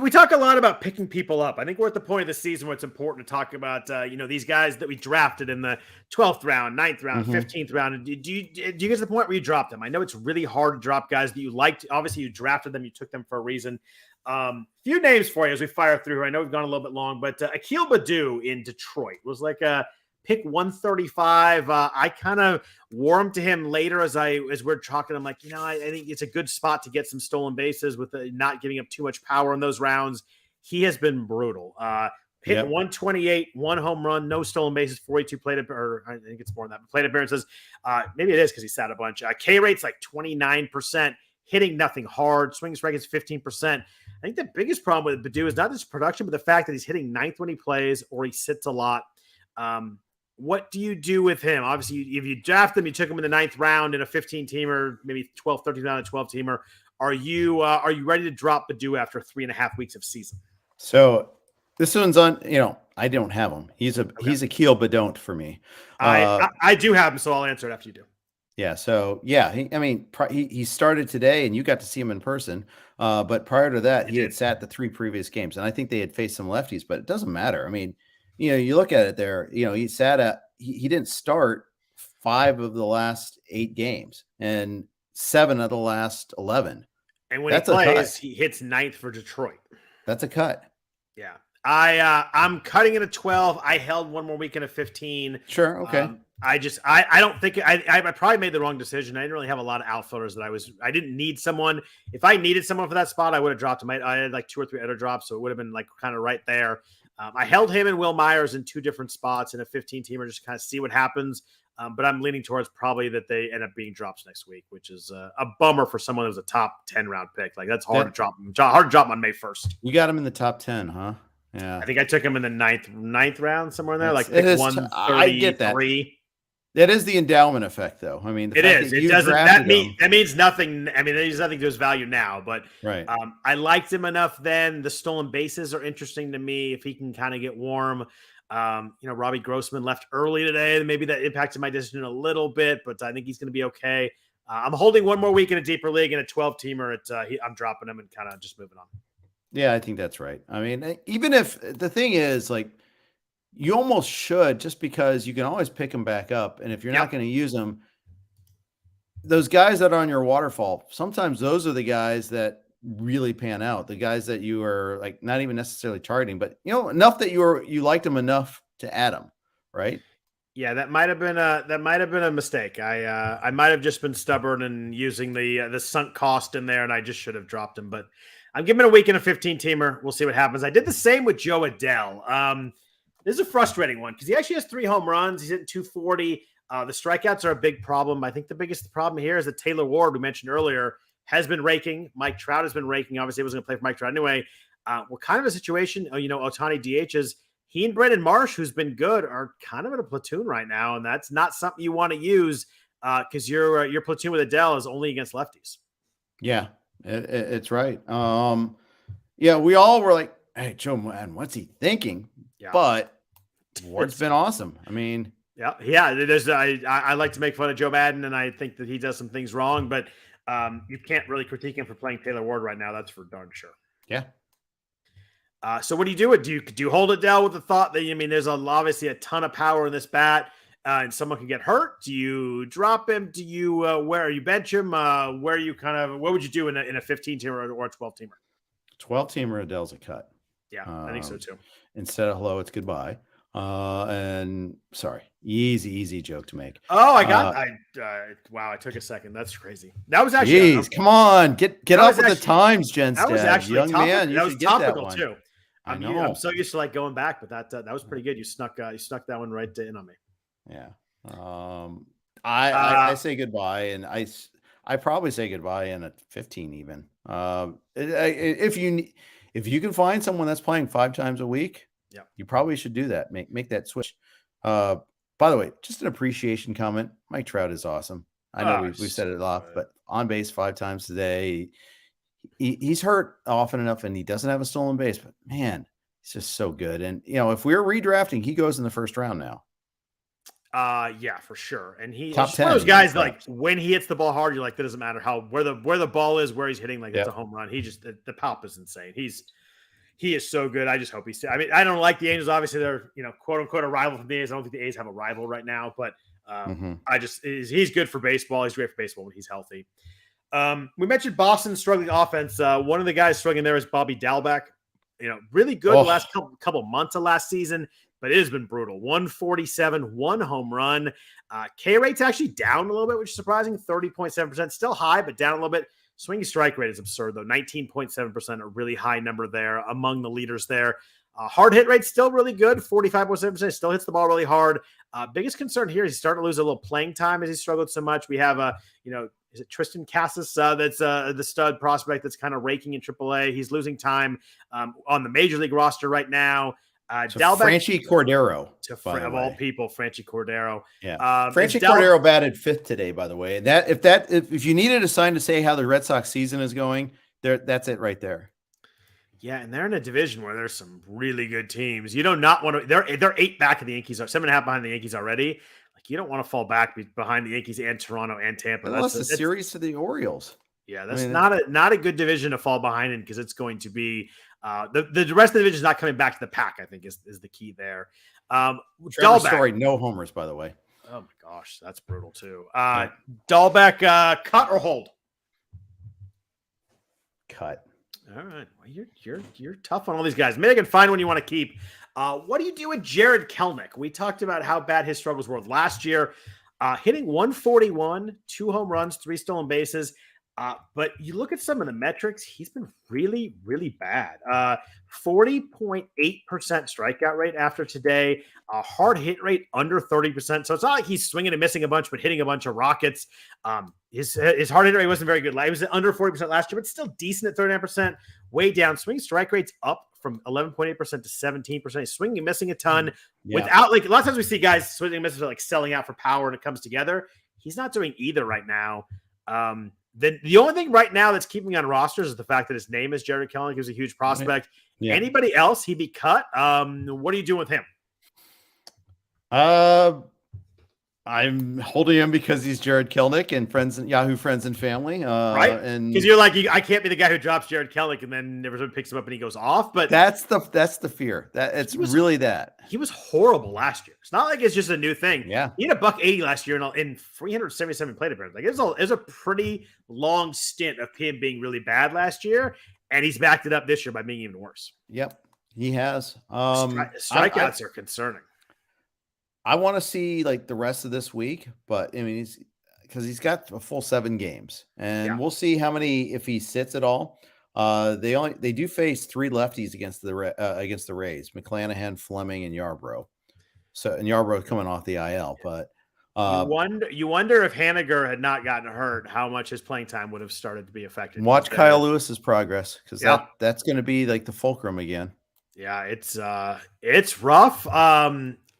We talk a lot about picking people up. I think we're at the point of the season where it's important to talk about, these guys that we drafted in the 12th round, 9th round, 15th round. Do you get to the point where you drop them? I know it's really hard to drop guys that you liked. Obviously, you drafted them. You took them for a reason. Few names for you as we fire through. I know we've gone a little bit long, but Akil Baddoo in Detroit was like a pick 135. I kind of warmed to him later as we're talking. I'm like, I think it's a good spot to get some stolen bases with not giving up too much power in those rounds. He has been brutal. Hit 128, 1 home run, no stolen bases, 42 plate, or I think it's more than that. But plate appearances. Maybe it is because he sat a bunch. K rate's 29%, hitting nothing hard. Swing strike is 15%. I think the biggest problem with Baddoo is not his production, but the fact that he's hitting 9th when he plays or he sits a lot. What do you do with him? Obviously, if you draft him, you took him in the 9th round in a 15-teamer, maybe 12, 13 round, a 12-teamer. Are you ready to drop Baddoo after 3.5 weeks of season? So this one's on. I don't have him. He's a Keel, but don't for me. I do have him, so I'll answer it after you do. Yeah. So he started today, and you got to see him in person. But prior to that, he had sat the 3 previous games, and I think they had faced some lefties, but it doesn't matter. I mean, you look at it there, he sat he didn't start 5 of the last 8 games and 7 of the last 11. And when he plays, he hits 9th for Detroit. That's a cut. Yeah. I'm cutting it at 12. I held 1 more week in a 15. Sure. Okay. I don't think I probably made the wrong decision. I didn't really have a lot of outfielders I didn't need someone. If I needed someone for that spot, I would have dropped him. I had 2 or 3 other drops, so it would have been kind of right there. I held him and Will Myers in 2 different spots in a 15-teamer just to kind of see what happens. But I'm leaning towards probably that they end up being drops next week, which is a bummer for someone who's a top 10 round pick. That's hard to drop him. Hard to drop him on May 1st. You got him in the top 10, huh? Yeah. I think I took him in the 9th round, somewhere in there, pick 133. I get that. That is the endowment effect, though. I mean, it is. It doesn't. That means nothing. I mean, it means nothing to his value now. But right. I liked him enough then. The stolen bases are interesting to me if he can kind of get warm. Robbie Grossman left early today. Maybe that impacted my decision a little bit, but I think he's going to be okay. I'm holding one more week in a deeper league in a 12-teamer. I'm dropping him and kind of just moving on. Yeah, I think that's right. I mean, even if the thing is, like, you almost should, just because you can always pick them back up. And if you're not going to use them, those guys that are on your waterfall, sometimes those are the guys that really pan out. The guys that you are like not even necessarily targeting, but enough that you liked them enough to add them, right? Yeah, that might have been a mistake. I might have just been stubborn and using the sunk cost in there, and I just should have dropped him. But I'm giving it a week in a 15-teamer. We'll see what happens. I did the same with Joe Adell. This is a frustrating one because he actually has 3 home runs. He's hitting 240. The strikeouts are a big problem. I think the biggest problem here is that Taylor Ward, we mentioned earlier, has been raking. Mike Trout has been raking. Obviously, he wasn't going to play for Mike Trout anyway. We're kind of a situation, Ohtani DHs. He and Brandon Marsh, who's been good, are kind of in a platoon right now, and that's not something you want to use because your platoon with Adell is only against lefties. Yeah, it's right. Yeah, we all were like, "Hey, Joe, man, what's he thinking?" Yeah. But Ward's been awesome. I mean, yeah. I like to make fun of Joe Madden, and I think that he does some things wrong, but you can't really critique him for playing Taylor Ward right now. That's for darn sure. Yeah. So what do you do? Do you hold Adell with the thought that, there's obviously a ton of power in this bat and someone can get hurt? Do you drop him? Do you, where you bench him? What would you do in a 15-teamer or a 12-teamer? 12-teamer Adell's a cut. Yeah, I think so too. Instead of hello, it's goodbye. And sorry, easy joke to make. Oh, wow, I took a second. That's crazy. That was actually, come on, get up with the times, Jenstad. That was actually young man. That was topical too. I know. I'm so used to like going back, but that was pretty good. You snuck that one right in on me. Yeah. I say goodbye, and I probably say goodbye in a 15 even. If you can find someone that's playing 5 times a week, yeah, you probably should do that. Make that switch. By the way, just an appreciation comment. Mike Trout is awesome. I know we've said it off, but on base 5 times today. He's hurt often enough, and he doesn't have a stolen base. But man, he's just so good. And if we're redrafting, he goes in the first round now. Yeah, for sure. And he's top 10. One of those guys like when he hits the ball hard, you're like, that doesn't matter where the ball is, where he's hitting, like it's a home run. He just the pop is insane. He is so good. I just hope I mean, I don't like the Angels. Obviously, they're quote unquote a rival for the A's. I don't think the A's have a rival right now, but he's good for baseball. He's great for baseball when he's healthy. We mentioned Boston struggling offense. One of the guys struggling there is Bobby Dalbec. Really good the last couple months of last season, but it has been brutal. 147, 1 home run. K rate's actually down a little bit, which is surprising. 30.7%, still high, but down a little bit. Swinging strike rate is absurd, though. 19.7%, a really high number there among the leaders there. Hard hit rate still really good, 45.7%. Still hits the ball really hard. Biggest concern here is he's starting to lose a little playing time as he struggled so much. We have is it Tristan Casas that's the stud prospect that's kind of raking in AAA. He's losing time on the major league roster right now. Franchi Cordero, of all people, Franchi Cordero. Yeah, Franchi Cordero batted 5th today, by the way. If you needed a sign to say how the Red Sox season is going, that's it right there. Yeah, and they're in a division where there's some really good teams. You do not want to. They're 8 back of the Yankees, 7.5 behind the Yankees already. Like, you don't want to fall back behind the Yankees and Toronto and Tampa. That's a series to the Orioles. Yeah, that's not a good division to fall behind in because it's going to be the rest of the division is not coming back to the pack. I think is the key there. Story, no homers, by the way. Oh my gosh, that's brutal too. Dalbec, cut or hold? Cut. All right, well, you're tough on all these guys. Maybe I can find one you want to keep. What do you do with Jared Kelenic? We talked about how bad his struggles were last year, hitting 141, 2 home runs, 3 stolen bases. But you look at some of the metrics, he's been really, really bad. 40.8% strikeout rate after today, a hard hit rate under 30%. So it's not like he's swinging and missing a bunch, but hitting a bunch of rockets. His hard hit rate wasn't very good. He was under 40% last year, but still decent at 39%. Way down. Swing strike rates up from 11.8% to 17%. He's swinging and missing a ton without, like, a lot of times we see guys swinging and missing, like selling out for power and it comes together. He's not doing either right now. The only thing right now that's keeping me on rosters is the fact that his name is Jared Kelenic. He's a huge prospect. Yeah. Anybody else, he'd be cut. What are you doing with him? I'm holding him because he's Jared Kelnick and friends and Yahoo friends and family. Right? And Because you're like, I can't be the guy who drops Jared Kelnick and then everyone picks him up and he goes off. But that's the fear. That it's really that. He was horrible last year. It's not like it's just a new thing. Yeah. He had $180 last year in 377 plate appearances. Like it's a pretty long stint of him being really bad last year, and he's backed it up this year by being even worse. Yep, he has. Strikeouts are concerning. I want to see like the rest of this week, but I mean, he's got a full 7 games, and we'll see how many if he sits at all. They do face 3 lefties against the Rays: McClanahan, Fleming, and Yarbrough. And Yarbrough coming off the IL, but you wonder if Haniger had not gotten hurt, how much his playing time would have started to be affected. Watch Kyle Lewis's progress because that's going to be like the fulcrum again. Yeah, it's rough.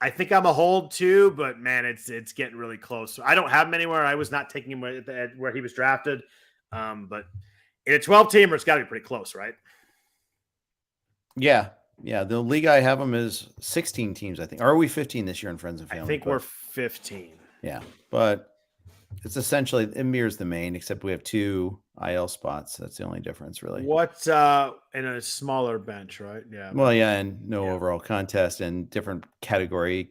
I think I'm a hold too, but man, it's getting really close. I don't have him anywhere. I was not taking him where he was drafted, but in a 12-teamer, it's got to be pretty close, right? Yeah. The league I have him is 16 teams, I think. Or are we 15 this year in Friends and Family? I think we're 15. Yeah, but it's essentially it mirrors the main, except we have 2 IL spots. That's the only difference, really. What in a smaller bench, right? Yeah. Well, and no overall contest and different category.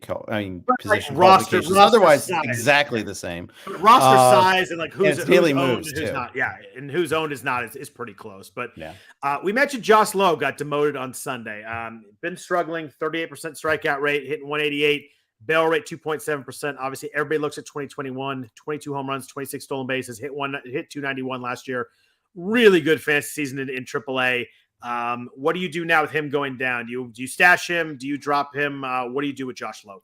Position roster otherwise size. Exactly the same. But roster size and like who's daily owned moves and who's too. not. Yeah, and who's owned is not is pretty close. But we mentioned Josh Lowe got demoted on Sunday. Been struggling, 38% strikeout rate, hitting 188. Barrel rate 2.7%. Obviously, everybody looks at 2021, 22 home runs, 26 stolen bases, hit 291 last year. Really good fantasy season in AAA. What do you do now with him going down? Do you stash him? Do you drop him? What do you do with Josh Lowe?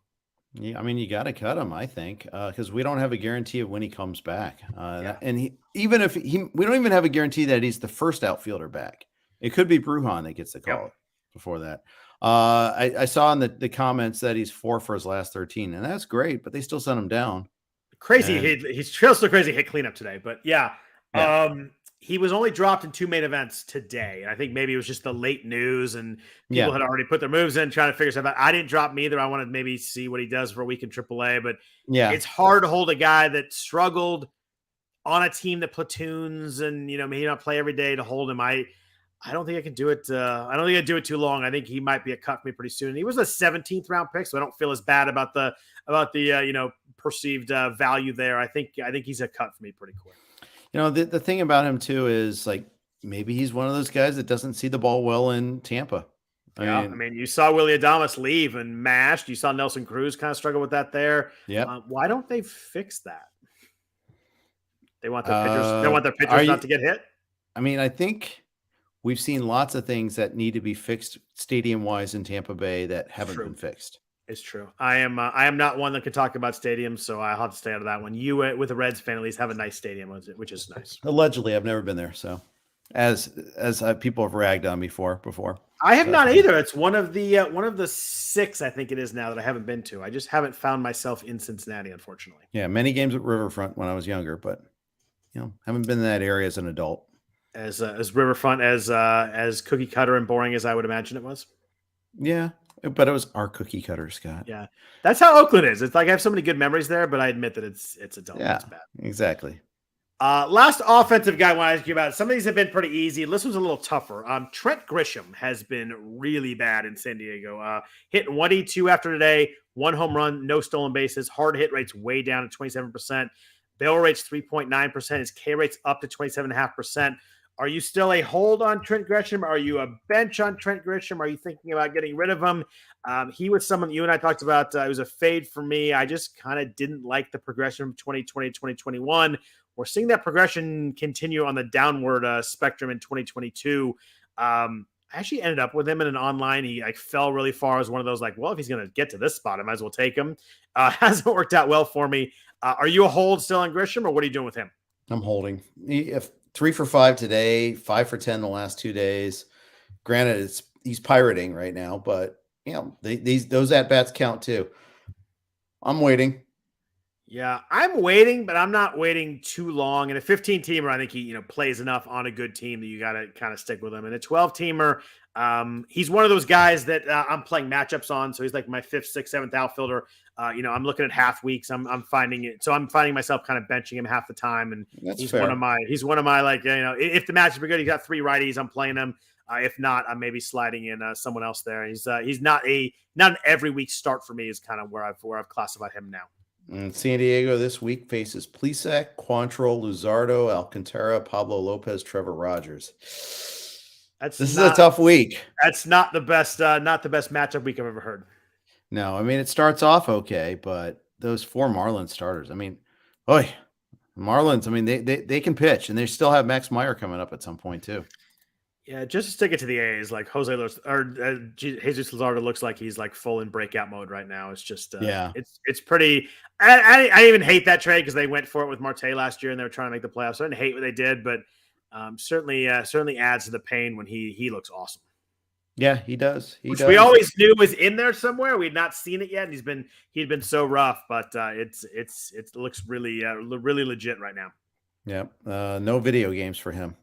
Yeah, I mean, you got to cut him, I think, because we don't have a guarantee of when he comes back. And we don't even have a guarantee that he's the first outfielder back. It could be Brujan that gets the call before that. I saw in the comments that he's 4 for his last 13, and that's great, but they still sent him down. Crazy. He's still crazy hit cleanup today, but he was only dropped in 2 main events today. I think maybe it was just the late news and people had already put their moves in trying to figure stuff out. I didn't drop him either. I wanted to maybe see what he does for a week in AAA, but it's hard to hold a guy that struggled on a team that platoons and, may not play every day to hold him. I don't think I can do it. I don't think I do it too long. I think he might be a cut for me pretty soon. He was a 17th round pick, so I don't feel as bad about the perceived value there. I think he's a cut for me pretty quick. The thing about him too is like maybe he's one of those guys that doesn't see the ball well in Tampa. I mean, you saw Willie Adames leave and mashed. You saw Nelson Cruz kind of struggle with that there. Yeah. Why don't they fix that? They want their pitchers. They want their pitchers not to get hit. I mean, I think we've seen lots of things that need to be fixed stadium-wise in Tampa Bay that haven't been fixed. It's true. I am not one that can talk about stadiums, so I'll have to stay out of that one. You, with a Reds fan, at least have a nice stadium, which is nice. Allegedly, I've never been there, so as people have ragged on me before. I have not either. It's one of the 6 I think it is now that I haven't been to. I just haven't found myself in Cincinnati, unfortunately. Yeah, many games at Riverfront when I was younger, but haven't been in that area as an adult. As Riverfront as cookie cutter and boring as I would imagine it was. Yeah, but it was our cookie cutter, Scott. Yeah, that's how Oakland is. It's like I have so many good memories there, but I admit that it's adult. Yeah, it's bad. Exactly. Last offensive guy I want to ask you about. Some of these have been pretty easy. This one's a little tougher. Trent Grisham has been really bad in San Diego. Hitting 182 after today, 1 home run, no stolen bases. Hard hit rate's way down at 27%. Barrel rate's 3.9%. His K rate's up to 27.5%. Are you still a hold on Trent Grisham? Are you a bench on Trent Grisham? Are you thinking about getting rid of him? He was someone you and I talked about. It was a fade for me. I just kind of didn't like the progression from 2020 to 2021. We're seeing that progression continue on the downward spectrum in 2022. I actually ended up with him in an online. He fell really far as one of those if he's going to get to this spot, I might as well take him. Hasn't worked out well for me. Are you a hold still on Grisham, or what are you doing with him? I'm holding. If 3 for 5 today, 5 for 10 the last 2 days. Granted, he's pirating right now, but those at bats count too. I'm waiting. Yeah, I'm waiting, but I'm not waiting too long. In a 15-teamer, I think he plays enough on a good team that you got to kind of stick with him. In a 12-teamer, he's one of those guys that I'm playing matchups on. So he's like my 5th, 6th, 7th outfielder. I'm looking at half weeks. I'm finding it. So I'm finding myself kind of benching him half the time. And That's he's fair. one of my, if the matchups are good, he's got 3 righties. I'm playing him. If not, I'm maybe sliding in someone else there. He's not an every week start for me is kind of where I've classified him now. And San Diego this week faces Plesac, Quantrill, Luzardo, Alcantara, Pablo Lopez, Trevor Rogers. This is a tough week. That's not the best matchup week I've ever heard. No, I mean, it starts off okay, but those 4 Marlins starters, I mean, Marlins, I mean, they can pitch, and they still have Max Meyer coming up at some point too. Yeah, just to stick it to the A's, like Jesus Luzardo looks like he's like full in breakout mode right now. It's just it's pretty. I even hate that trade because they went for it with Marte last year and they were trying to make the playoffs. I didn't hate what they did, but certainly adds to the pain when he looks awesome. Yeah, he does. We always knew was in there somewhere. We'd not seen it yet, and he'd been so rough, but it looks really legit right now. Yeah, no video games for him.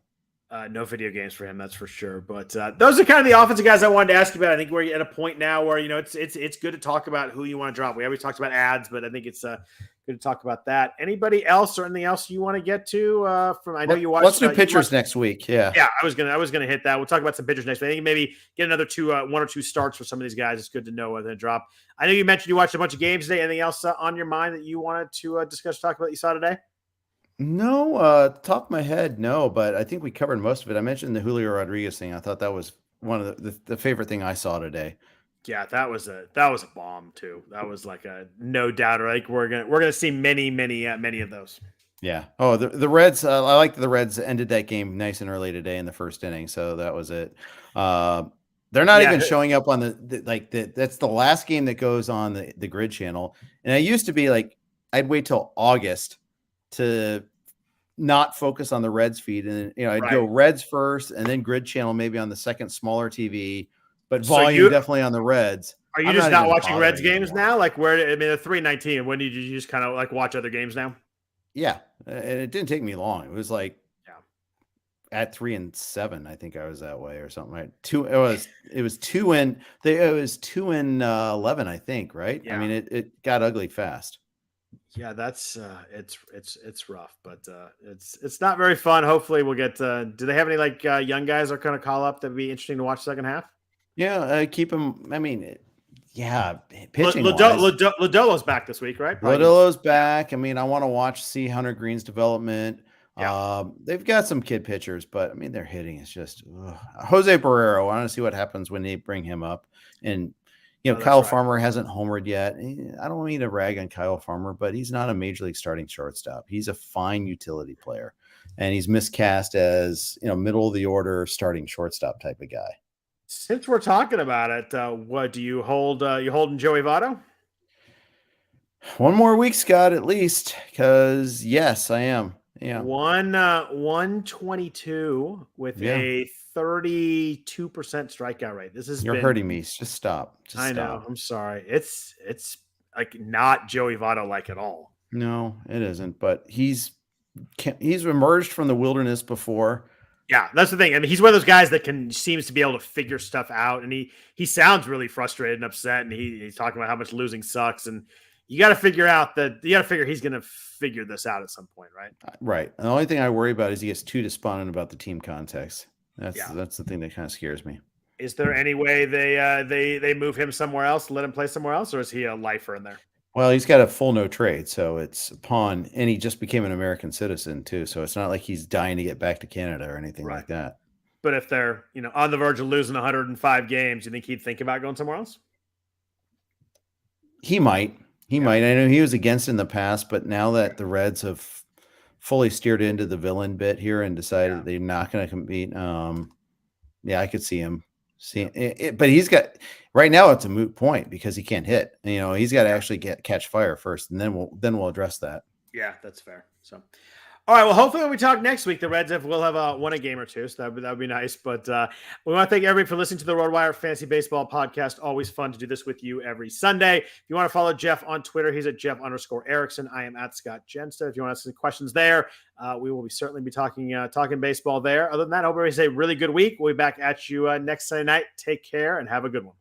No video games for him, that's for sure. But those are kind of the offensive guys I wanted to ask you about. I think we're at a point now where it's good to talk about who you want to drop. We always talked about ads, but I think it's good to talk about that. Anybody else or anything else you want to get to? I know you watched. Let's do pitchers next week. Yeah, I was gonna hit that. We'll talk about some pitchers next week. I think maybe get another 1 or 2 starts for some of these guys. It's good to know whether to drop. I know you mentioned you watched a bunch of games today. Anything else on your mind that you wanted to talk about that you saw today? No, top of my head, no, but I think we covered most of it. I mentioned the Julio Rodriguez thing. I thought that was one of the favorite thing I saw today. Yeah, that was a bomb too. That was like a no doubt. Like we're gonna see many of those. Yeah. Oh, the Reds. I like the Reds ended that game nice and early today in the first inning. So that was it. They're not even showing up on that's the last game that goes on the grid channel. And I used to be like, I'd wait till August to not focus on the Reds feed. And I'd go Reds first and then grid channel, maybe on the second smaller TV, but volume definitely on the Reds. Are you just not watching Reds games now? Like they're 3:19. When did you just kind of like watch other games now? Yeah. And it didn't take me long. It was like at 3 and 7, I think I was that way or something. Right. It was 2 and 11, I think. Right. Yeah. I mean, it got ugly fast. Yeah, that's it's rough, but it's not very fun. Hopefully we'll get do they have any like young guys are going to call up that'd be interesting to watch second half? Yeah, keep them. I mean, pitching. Lodolo's back this week, right? Lodolo's back. I mean, I want to see Hunter Green's development. Yeah. They've got some kid pitchers, but I mean, their hitting is just Jose Barrero. I want to see what happens when they bring him up. And Kyle Farmer hasn't homered yet. I don't mean to rag on Kyle Farmer, but he's not a major league starting shortstop. He's a fine utility player, and he's miscast as middle of the order starting shortstop type of guy. Since we're talking about it, what do you hold? You holding Joey Votto? 1 more week, Scott, at least, because yes, I am. Yeah, 122 with a 32% strikeout rate. You're hurting me. Just stop. I know. I'm sorry. It's like not Joey Votto like at all. No, it isn't. But he's emerged from the wilderness before. Yeah, that's the thing. I mean, he's one of those guys that seems to be able to figure stuff out, and he sounds really frustrated and upset, and he's talking about how much losing sucks, and you got to figure he's going to figure this out at some point, right? Right. And the only thing I worry about is he gets too despondent about the team context. That's the thing that kind of scares me. Is there any way they move him somewhere else, let him play somewhere else, or is he a lifer in there? Well, he's got a full no trade, so it's and he just became an American citizen too, so it's not like he's dying to get back to Canada or anything like that. But if they're on the verge of losing 105 games, you think he'd think about going somewhere else? He might. I know he was against in the past, but now that the Reds have fully steered into the villain bit here and decided they're not going to compete, I could see him seeing it. But he's got right now it's a moot point because he can't hit. He's got to actually catch fire first, and then we'll address that. Yeah, that's fair. So. All right. Well, hopefully when we talk next week, the Reds will have won a game or two. So that would be nice. But we want to thank everybody for listening to the RotoWire Fantasy Baseball podcast. Always fun to do this with you every Sunday. If you want to follow Jeff on Twitter, he's at Jeff_Erickson. I am at Scott Jenstad. If you want to ask any questions there, we will certainly be talking baseball there. Other than that, I hope everybody has a really good week. We'll be back at you next Sunday night. Take care and have a good one.